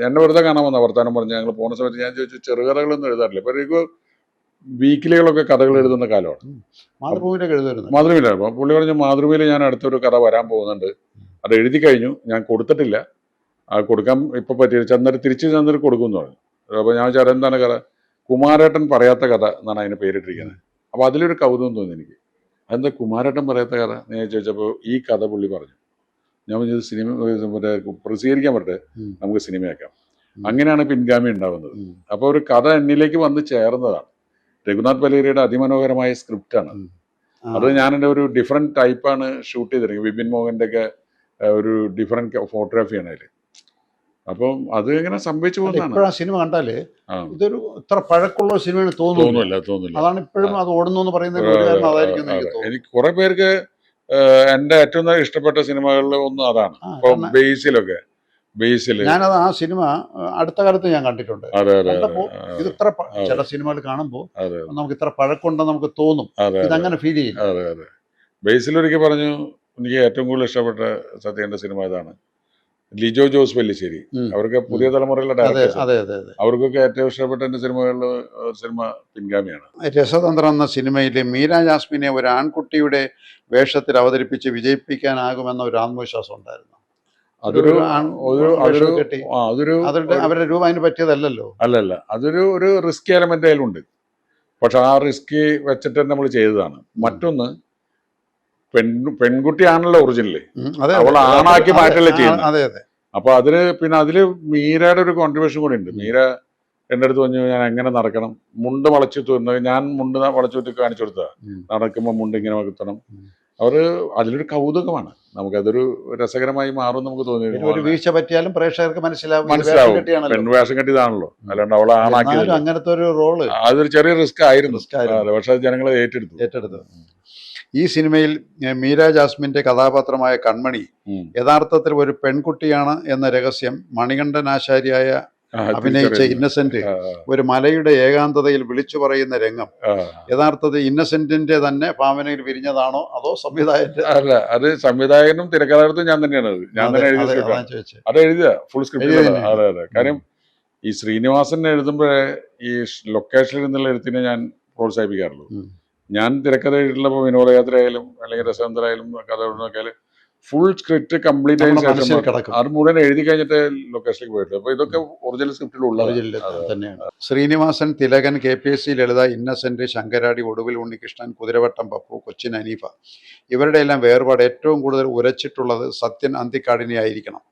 [SPEAKER 1] എന്നെ വെറുതെ കാണാൻ വന്ന വർത്താനം പറഞ്ഞ് ഞങ്ങൾ പോകുന്ന സമയത്ത് ഞാൻ ചോദിച്ചു ചെറുകഥകളൊന്നും എഴുതാറില്ല. ഇപ്പൊ രഘു വീക്കിലികളൊക്കെ കഥകൾ എഴുതുന്ന കാലമാണ്. മാതൃഭൂമിയിലാണ്. അപ്പൊ പുള്ളി പറഞ്ഞു മാതൃഭൂമിയിൽ ഞാൻ അടുത്തൊരു കഥ വരാൻ പോകുന്നുണ്ട്, അത് എഴുതി കഴിഞ്ഞു, ഞാൻ കൊടുത്തിട്ടില്ല, അത് കൊടുക്കാൻ ഇപ്പൊ പറ്റിയ ചെന്നിട്ട് തിരിച്ച് ചെന്നിട്ട് കൊടുക്കും എന്ന് പറഞ്ഞു. അപ്പൊ ഞാൻ ചോദിച്ചാൽ എന്താണ് കഥ? കുമാരേട്ടൻ പറയാത്ത കഥ എന്നാണ് അതിന് പേരിട്ടിരിക്കുന്നത്. അപ്പൊ അതിലൊരു കൗതുകം തോന്നി എനിക്ക്. അതെന്താ കുമാരേട്ടൻ പറയാത്ത കഥ ഞാൻ ചോദിച്ചപ്പോൾ ഈ കഥ പുള്ളി പറഞ്ഞു. ഞാൻ പറഞ്ഞത് സിനിമ മറ്റേ പ്രസിദ്ധീകരിക്കാൻ പറ്റേ, നമുക്ക് സിനിമയാക്കാം. അങ്ങനെയാണ് പിൻഗാമി ഉണ്ടാവുന്നത്. അപ്പൊ ഒരു കഥ എന്നിലേക്ക് വന്ന് ചേർന്നതാണ്. രഘുനാഥ് പലേരിയുടെ അതിമനോഹരമായ സ്ക്രിപ്റ്റാണ് അത്. ഞാൻ എൻ്റെ ഒരു ഡിഫറെന്റ് ടൈപ്പാണ് ഷൂട്ട് ചെയ്തിരിക്കുന്നത്. വിപിൻ മോഹന്റെ ഒക്കെ ഒരു ഡിഫറെന്റ് ഫോട്ടോഗ്രാഫിയാണ് അതിൽ. അപ്പം അത് എങ്ങനെ സംഭവിച്ചു പോകുന്നതാണ്.
[SPEAKER 2] സിനിമ കണ്ടാല് ഇതൊരു ഇത്ര പഴക്കമുള്ള സിനിമയാണ് തോന്നുന്നില്ല. അതാണ് ഇപ്പോഴും അത് ഓടുന്നു എന്ന് പറയുന്നത്.
[SPEAKER 1] എനിക്ക് കുറെ പേർക്ക് എന്റെ ഏറ്റവും ഇഷ്ടപ്പെട്ട സിനിമകളിൽ ഒന്ന് അതാണ്. ഇപ്പൊ ബേസിൽ
[SPEAKER 2] ഞാനത് ആ സിനിമ അടുത്ത കാലത്ത് ഞാൻ കണ്ടിട്ടുണ്ട്. ഇത് ഇത്ര ചില സിനിമകൾ കാണുമ്പോൾ നമുക്ക് ഇത്ര പഴക്കമുണ്ടെന്ന് നമുക്ക് തോന്നും, ഇതങ്ങനെ ഫീൽ ചെയ്യും.
[SPEAKER 1] അതെ അതെ. ബേസിൽ ഒരിക്കൽ പറഞ്ഞു എനിക്ക് ഏറ്റവും കൂടുതൽ ഇഷ്ടപ്പെട്ട സത്യന്റെ സിനിമ ഇതാണ്. ലിജോ ജോസ് പെല്ലിശ്ശേരി, അവർക്ക് പുതിയ തലമുറയിലെ ഡയറക്ടേഴ്സ്, അവർക്കൊക്കെ ഏറ്റവും ഇഷ്ടപ്പെട്ട എന്റെ സിനിമ പിൻഗാമിയാണ്.
[SPEAKER 2] രസതന്ത്രം എന്ന സിനിമയിലെ മീര ജാസ്മിനെ ഒരു ആൺകുട്ടിയുടെ വേഷത്തിൽ അവതരിപ്പിച്ച് വിജയിപ്പിക്കാനാകുമെന്ന ഒരു ആത്മവിശ്വാസം ഉണ്ടായിരുന്നു. അവരുടെ രൂപം അതിന് പറ്റിയതല്ലോ.
[SPEAKER 1] അല്ലല്ല, അതൊരു റിസ്കി എലമെന്റ് അതിലുണ്ട്. പക്ഷെ ആ റിസ്കി വെച്ചിട്ട് നമ്മൾ ചെയ്തതാണ്. മറ്റൊന്ന് പെൺകുട്ടിയാണല്ലോ ഒറിജിനല്, അവൾ ആണാക്കി മാറ്റല്ലേ ചെയ്യുന്നത്. അപ്പൊ അതില് മീരയുടെ ഒരു കോൺട്രിബ്യൂഷൻ കൂടി ഉണ്ട്. മീര എൻ്റെ അടുത്ത് പറഞ്ഞു ഞാൻ എങ്ങനെ നടക്കണം, മുണ്ട് വളച്ചു തൂർന്നത്, ഞാൻ മുണ്ട് വളച്ചു കാണിച്ചു കൊടുത്തതാ. നടക്കുമ്പോൾ മുണ്ട് ഇങ്ങനെ വളർത്തണം. അതിലൊരു കൗതുകമാണ്, നമുക്കതൊരു രസകരമായി മാറും നമുക്ക് തോന്നി.
[SPEAKER 2] ഒരു വീഴ്ച പറ്റിയാലും പ്രേക്ഷകർക്ക് മനസ്സിലാവും
[SPEAKER 1] പെൺവേഷം കെട്ടിയതാണല്ലോ, അല്ലാണ്ട് അവളെ ആണാക്കിയത്.
[SPEAKER 2] അങ്ങനത്തെ ഒരു റോള്
[SPEAKER 1] അതൊരു ചെറിയ റിസ്ക് ആയിരുന്നു, പക്ഷെ അത് ജനങ്ങൾ ഏറ്റെടുത്തു.
[SPEAKER 2] ഈ സിനിമയിൽ മീര ജാസ്മിന്റെ കഥാപാത്രമായ കൺമണി യഥാർത്ഥത്തിൽ ഒരു പെൺകുട്ടിയാണ് എന്ന രഹസ്യം മണികണ്ഠൻ ആശാരിയായ അഭിനയിച്ച ഇന്നസെന്റ് ഒരു മലയുടെ ഏകാന്തതയിൽ വിളിച്ചു പറയുന്ന രംഗം യഥാർത്ഥത്തിൽ ഇന്നസെന്റിന്റെ തന്നെ ഭാവനയിൽ വിരിഞ്ഞതാണോ അതോ സംവിധായകന്റെ?
[SPEAKER 1] അല്ല, അത് സംവിധായകനും തിരക്കഥാകൃത്തും ഞാൻ തന്നെയാണ്. ഞാൻ തന്നെ എഴുതിയ ഫുൾ സ്ക്രിപ്റ്റ്. അതെ അതെ. കാര്യം ഈ ശ്രീനിവാസൻ എഴുതുമ്പോഴേ ഈ ലൊക്കേഷനിൽ നിന്നുള്ള എഴുത്തിനെ ഞാൻ പ്രോത്സാഹിപ്പിക്കാറുള്ളൂ. ഞാൻ തിരക്കഥ എഴുതിയിട്ടുള്ളപ്പോൾ വിനോദയാത്രയായാലും അല്ലെങ്കിൽ രസതന്ത്രമായാലും കഥ എഴുതുന്നൊക്കെ ഫുൾ സ്ക്രിപ്റ്റ് കംപ്ലീറ്റ് ആയ ശേഷം അത് മുഴുവൻ എഴുതി കഴിഞ്ഞിട്ട് ലൊക്കേഷനിലേക്ക് പോയിട്ട്. അപ്പൊ ഇതൊക്കെ ഒറിജിനൽ സ്ക്രിപ്റ്റിലുള്ള
[SPEAKER 2] തന്നെയാണ്. ശ്രീനിവാസൻ, തിലകൻ, KPSC ലളിത, ഇന്നസെന്റ്, ശങ്കരാടി, ഒടുവിൽ ഉണ്ണികൃഷ്ണൻ, കുതിരവട്ടം പപ്പു, കൊച്ചിൻ അനീഫ, ഇവരുടെ എല്ലാം വേർപാട് ഏറ്റവും കൂടുതൽ ഉരച്ചിട്ടുള്ളത് സത്യൻ അന്തിക്കാടിനെ ആയിരിക്കണം.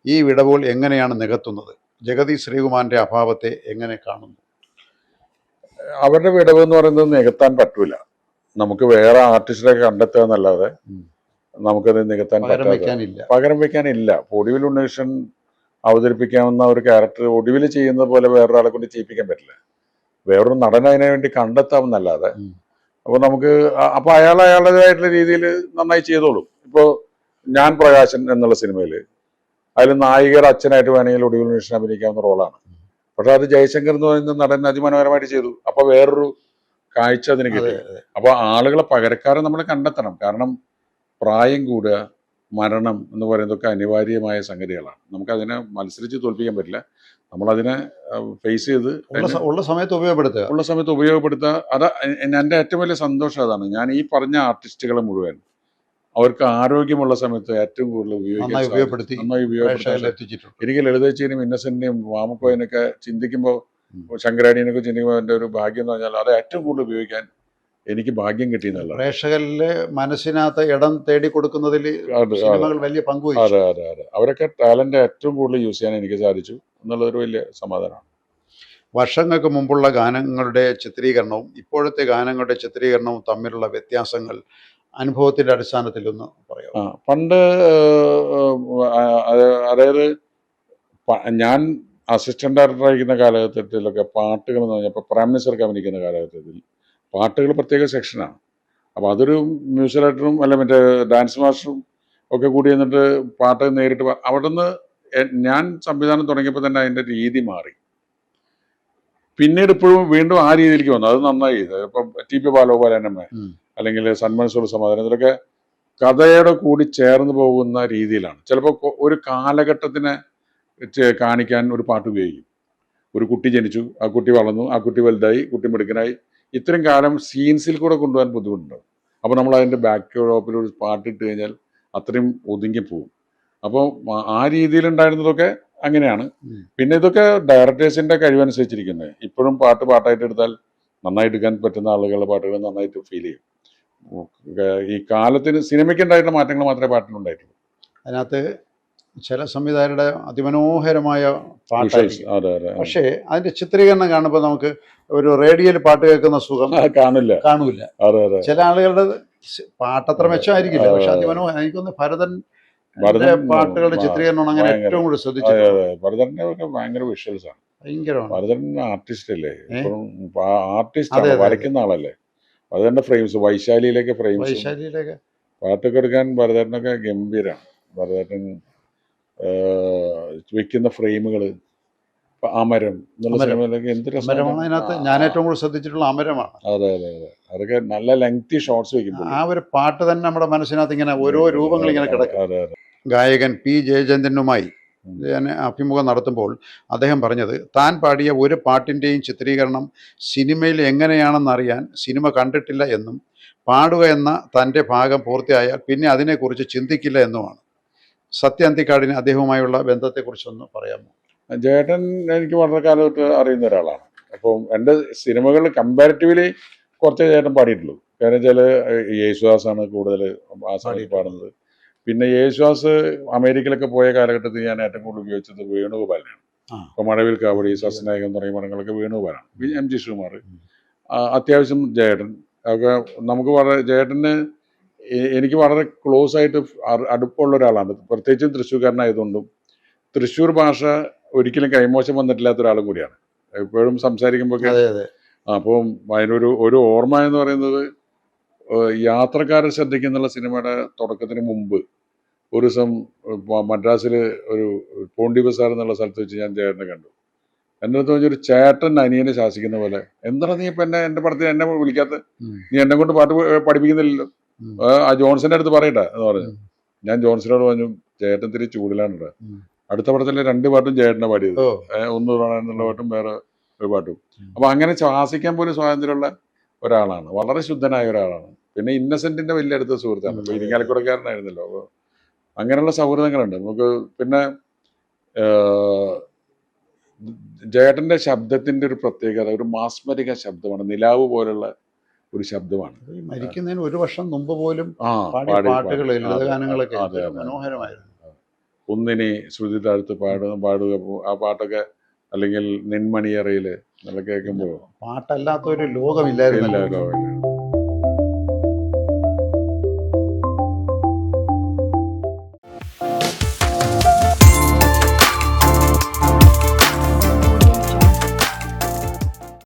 [SPEAKER 2] ഈ വിടവുകൾ എങ്ങനെയാണ് നികത്തുന്നത്? ജഗതി ശ്രീകുമാറിന്റെ അഭാവത്തെ എങ്ങനെ കാണുന്നു?
[SPEAKER 1] അവരുടെ വിടവ് എന്ന് പറയുന്നത് നികത്താൻ പറ്റൂല. നമുക്ക് വേറെ ആർട്ടിസ്റ്റിനെ കണ്ടെത്തുക എന്നല്ലാതെ നമുക്കത് നികത്താൻ പകരം വെക്കാനില്ല. ഒടുവിൽ ഉണ്ണികൃഷ്ണൻ അവതരിപ്പിക്കാവുന്ന ഒരു ക്യാരക്ടർ ഒടുവിൽ ചെയ്യുന്നത് പോലെ വേറൊരാളെ കൊണ്ട് ചെയ്യിപ്പിക്കാൻ പറ്റില്ല. വേറൊരു നടൻ അതിനു വേണ്ടി കണ്ടെത്താമെന്നല്ലാതെ. അപ്പൊ നമുക്ക് അപ്പൊ അയാളുടേതായിട്ടുള്ള രീതിയിൽ നന്നായി ചെയ്തോളും. ഇപ്പോ ഞാൻ പ്രകാശൻ എന്നുള്ള സിനിമയിൽ അതിൽ നായികയുടെ അച്ഛനായിട്ട് വേണമെങ്കിൽ ഒടുവിൽ ഉണ്ണികൃഷ്ണൻ അഭിനയിക്കാവുന്ന റോളാണ്. പക്ഷെ അത് ജയശങ്കർ എന്ന് പറയുന്ന നടൻ അതിമനോഹരമായിട്ട് ചെയ്തു. അപ്പൊ വേറൊരു കാഴ്ച അതിന് കിട്ടി. അപ്പൊ ആളുകളെ പകരക്കാരെ നമ്മൾ കണ്ടെത്തണം. കാരണം പ്രായം കൂടുക, മരണം എന്ന് പറയുന്നതൊക്കെ അനിവാര്യമായ സംഗതികളാണ്. നമുക്കതിനെ മത്സരിച്ച് തോൽപ്പിക്കാൻ പറ്റില്ല. നമ്മളതിനെ ഫേസ് ചെയ്ത്
[SPEAKER 2] ഉള്ള സമയത്ത്
[SPEAKER 1] ഉപയോഗപ്പെടുത്തുക. അത് എൻ്റെ ഏറ്റവും വലിയ സന്തോഷം അതാണ്. ഞാൻ ഈ പറഞ്ഞ ആർട്ടിസ്റ്റുകളെ മുഴുവൻ അവർക്ക് ആരോഗ്യമുള്ള സമയത്ത് ഏറ്റവും കൂടുതൽ ഉപയോഗിക്കാൻ. എനിക്ക് ലളിതച്ചേനും ഇന്നസെന്റിനെയും വാമക്കോയനൊക്കെ ചിന്തിക്കുമ്പോൾ, ശങ്കരാടിയനൊക്കെ ചിന്തിക്കുമ്പോൾ എൻ്റെ ഒരു ഭാഗ്യം എന്ന് പറഞ്ഞാൽ അത് ഏറ്റവും കൂടുതൽ ഉപയോഗിക്കാൻ എനിക്ക് ഭാഗ്യം കിട്ടിയെന്നല്ല.
[SPEAKER 2] പ്രേക്ഷകരിലെ മനസ്സിനകത്ത് ഇടം തേടി കൊടുക്കുന്നതിൽ വലിയ പങ്ക്.
[SPEAKER 1] അതെ. അവരൊക്കെ ടാലന്റ് ഏറ്റവും കൂടുതൽ യൂസ് ചെയ്യാൻ എനിക്ക് സാധിച്ചു എന്നുള്ളതൊരു വലിയ സമാധാനമാണ്.
[SPEAKER 2] വർഷങ്ങൾക്ക് മുമ്പുള്ള ഗാനങ്ങളുടെ ചിത്രീകരണവും ഇപ്പോഴത്തെ ഗാനങ്ങളുടെ ചിത്രീകരണവും തമ്മിലുള്ള വ്യത്യാസങ്ങൾ അനുഭവത്തിന്റെ അടിസ്ഥാനത്തിൽ ഒന്ന് പറയാം.
[SPEAKER 1] പണ്ട് അതായത് ഞാൻ അസിസ്റ്റന്റ് ഡയറക്ടർ ആയിരിക്കുന്ന കാലഘട്ടത്തിലൊക്കെ പാട്ടുകൾ എന്ന് പറഞ്ഞാൽ ഇപ്പോൾ പ്രൈം മിനിസ്റ്റർക്ക് അഭിനയിക്കുന്ന കാലഘട്ടത്തിൽ പാട്ടുകൾ പ്രത്യേക സെക്ഷനാണ്. അപ്പോൾ അതൊരു മ്യൂസിക് ഡയറക്ടറും അല്ല മറ്റേ ഡാൻസ് മാസ്റ്ററും ഒക്കെ കൂടി എന്നിട്ട് പാട്ട് നേരിട്ട് അവിടെ നിന്ന് ഞാൻ സംവിധാനം തുടങ്ങിയപ്പോൾ തന്നെ അതിൻ്റെ രീതി മാറി. പിന്നീട് ഇപ്പോഴും വീണ്ടും ആ രീതിയിലേക്ക് വന്നു. അത് നന്നായി. ഇപ്പം TP ബാലഗോപാലനമ്മ അല്ലെങ്കിൽ സന്മനസ്സുള്ള സമാധാനം, ഇതിലൊക്കെ കഥയുടെ കൂടി ചേർന്ന് പോകുന്ന രീതിയിലാണ്. ചിലപ്പോൾ ഒരു കാലഘട്ടത്തിനെ കാണിക്കാൻ ഒരു പാട്ട് ഉപയോഗിക്കും. ഒരു കുട്ടി ജനിച്ചു, ആ കുട്ടി വളർന്നു, ആ കുട്ടി വലുതായി, കുട്ടി മിടുക്കനായി, ഇത്രയും കാലം സീൻസിൽ കൂടെ കൊണ്ടുപോകാൻ ബുദ്ധിമുട്ടുണ്ടാവും. അപ്പോൾ നമ്മൾ അതിൻ്റെ ബാക്ക് ഡ്രോപ്പിൽ ഒരു പാട്ടിട്ട് കഴിഞ്ഞാൽ അത്രയും ഒതുങ്ങിപ്പോവും. അപ്പോൾ ആ രീതിയിലുണ്ടായിരുന്നതൊക്കെ അങ്ങനെയാണ്. പിന്നെ ഇതൊക്കെ ഡയറക്ടേഴ്സിന്റെ കഴിവനുസരിച്ചിരിക്കുന്നത്. ഇപ്പോഴും പാട്ടായിട്ട് എടുത്താൽ നന്നായി എടുക്കാൻ പറ്റുന്ന ആളുകളുടെ പാട്ടുകൾ നന്നായിട്ട് ഫീൽ ചെയ്യും. ഈ കാലത്തിന് സിനിമയ്ക്ക് ഉണ്ടായിട്ടുള്ള മാറ്റങ്ങൾ മാത്രമേ പാട്ടിനുണ്ടായിട്ടുള്ളൂ.
[SPEAKER 2] അതിനകത്ത് ചില സംവിധായകരുടെ അതിമനോഹരമായ പാട്ടായിരിക്കും. പക്ഷേ അതിന്റെ ചിത്രീകരണം കാണുമ്പോൾ നമുക്ക് ഒരു റേഡിയോയിൽ പാട്ട് കേൾക്കുന്ന സുഖം കാണൂല. ചില ആളുകളുടെ പാട്ടത്ര മെച്ചമായിരിക്കില്ല, പക്ഷെ അതിമനോഹരം. എനിക്കൊന്ന് ഭരതൻ പാട്ടുകളുടെ ചിത്രീകരണം അങ്ങനെ ഏറ്റവും കൂടുതൽ ശ്രദ്ധിച്ചു.
[SPEAKER 1] ഭരതന്റെ ഒക്കെ ഭയങ്കര വിഷ്വൽസ് ആണ്. ഭരതൻ ആർട്ടിസ്റ്റ് അല്ലേ,
[SPEAKER 2] ആർട്ടിസ്റ്റ്
[SPEAKER 1] വരയ്ക്കുന്ന ആളല്ലേ. ഭരതന്റെ ഫ്രെയിംസ്, വൈശാലിയിലേക്ക് ഫ്രെയിംസ്, പാട്ടൊക്കെ എടുക്കാൻ ഭരതനൊക്കെ ഗംഭീരാണ്. ഭരതൻ വെക്കുന്ന ഫ്രെയിമുകള്, അമരം എന്നുള്ള സിനിമയിലൊക്കെ എന്ത് രസമാണ്.
[SPEAKER 2] ഞാൻ ഏറ്റവും കൂടുതൽ ശ്രദ്ധിച്ചിട്ടുള്ള അമരമാണ്.
[SPEAKER 1] അതെ. അതൊക്കെ നല്ല ലെങ്തി ഷോട്ട്സ് വെക്കുമ്പോൾ
[SPEAKER 2] ആ ഒരു പാട്ട് തന്നെ നമ്മുടെ മനസ്സിനകത്ത് ഇങ്ങനെ ഓരോ രൂപങ്ങൾ ഇങ്ങനെ കിടക്കും. ഗായകൻ P. ജയചന്ദ്രനുമായി ഞാൻ അഭിമുഖം നടത്തുമ്പോൾ അദ്ദേഹം പറഞ്ഞത്, താൻ പാടിയ ഒരു പാട്ടിൻ്റെയും ചിത്രീകരണം സിനിമയിൽ എങ്ങനെയാണെന്നറിയാൻ സിനിമ കണ്ടിട്ടില്ല എന്നും പാടുക എന്ന തൻ്റെ ഭാഗം പൂർത്തിയായാൽ പിന്നെ അതിനെക്കുറിച്ച് ചിന്തിക്കില്ല എന്നുമാണ്. സത്യ അന്തിക്കാടിന് അദ്ദേഹവുമായുള്ള ബന്ധത്തെക്കുറിച്ചൊന്ന് പറയാമോ?
[SPEAKER 1] ജേട്ടൻ എനിക്ക് വളരെ കാലത്ത് അറിയുന്ന ഒരാളാണ്. അപ്പം എൻ്റെ സിനിമകൾ കമ്പാരിറ്റീവ്ലി കുറച്ചേ ചേട്ടൻ പാടിയിട്ടുള്ളൂ. കാരണം വെച്ചാൽ യേശുദാസാണ് കൂടുതൽ ആ സമയത്ത് പാടുന്നത്. പിന്നെ യേശുദാസ് അമേരിക്കയിലൊക്കെ പോയ കാലഘട്ടത്തിൽ ഞാൻ ഏറ്റവും കൂടുതൽ ഉപയോഗിച്ചത് വേണുഗോപാലിനാണ്. ഇപ്പൊ മഴവിൽ കാവടി, സസ്നായകം തുടങ്ങിയ പടങ്ങളൊക്കെ വേണുഗോപാലാണ്. MG ശ്രീകുമാർ, അത്യാവശ്യം ജേട്ടൻ ഒക്കെ നമുക്ക് വളരെ ജേട്ടന് എനിക്ക് വളരെ ക്ലോസ് ആയിട്ട് അടുപ്പമുള്ള ഒരാളാണ്. പ്രത്യേകിച്ചും തൃശ്ശൂർക്കാരനായതുകൊണ്ടും തൃശ്ശൂർ ഭാഷ ഒരിക്കലും കൈമോശം വന്നിട്ടില്ലാത്ത ഒരാളും കൂടിയാണ്. എപ്പോഴും സംസാരിക്കുമ്പോൾ അപ്പം അതിനൊരു ഓർമ്മ എന്ന് പറയുന്നത്, യാത്രക്കാരെ ശ്രദ്ധിക്കുന്നുള്ള സിനിമയുടെ തുടക്കത്തിന് മുമ്പ് ഒരു ദിവസം മദ്രാസിൽ ഒരു പോണ്ടി ബസാർ എന്നുള്ള സ്ഥലത്ത് വെച്ച് ഞാൻ ചേട്ടനെ കണ്ടു. എൻ്റെ അടുത്ത് പറഞ്ഞൊരു ചേട്ടൻ അനിയനെ ശാസിക്കുന്ന പോലെ, എന്താണ് നീ ഇപ്പം എൻ്റെ പടത്തിൽ എന്നെ വിളിക്കാത്ത, നീ എന്നെ കൊണ്ട് പാട്ട് പഠിപ്പിക്കുന്നില്ലല്ലോ, ആ ജോൺസന്റെ അടുത്ത് പറയട്ടെ എന്ന് പറഞ്ഞു. ഞാൻ ജോൺസനോട് പറഞ്ഞു, ചേട്ടൻ തിരി ചൂടിലാണ്, അടുത്ത പടത്തിലെ 2 പാട്ടും ജയേട്ടനെ പാടിയത്.
[SPEAKER 2] ഓ
[SPEAKER 1] ഒന്ന് എന്നുള്ള പാട്ടും വേറെ ഒരു പാട്ടും. അപ്പൊ അങ്ങനെ ശ്വാസിക്കാൻ പോലും സ്വാതന്ത്ര്യമുള്ള ഒരാളാണ്, വളരെ ശുദ്ധനായ ഒരാളാണ്. പിന്നെ ഇന്നസെന്റിന്റെ വലിയ അടുത്ത സുഹൃത്താണ്, ഇപ്പൊ ഇരിങ്ങാലക്കുടക്കാരനായിരുന്നല്ലോ. അപ്പോൾ അങ്ങനെയുള്ള സൗഹൃദങ്ങളുണ്ട് നമുക്ക്. പിന്നെ ജയേട്ടന്റെ ശബ്ദത്തിന്റെ ഒരു പ്രത്യേകത, ഒരു മാസ്മരിക ശബ്ദമാണ്, നിലാവ് പോലുള്ള ഒരു ശബ്ദമാണ്.
[SPEAKER 2] മരിക്കുന്നതിന് 1 വർഷം മുമ്പ് പോലും പാടിയ
[SPEAKER 1] പാടി
[SPEAKER 2] പാട്ടുകൾ, ലളിതഗാനങ്ങളൊക്കെ
[SPEAKER 1] അതെ, അതെ.
[SPEAKER 2] മനോഹരമായിരുന്നു.
[SPEAKER 1] ഒന്നിനി ശ്രുതി താഴ്ത്ത് പാടുക ആ പാട്ടൊക്കെ, അല്ലെങ്കിൽ നെന്മണിയറയില് എന്നൊക്കെ കേൾക്കുമ്പോൾ
[SPEAKER 2] പാട്ടല്ലാത്ത ഒരു ലോകമില്ലായിരുന്നല്ലോ.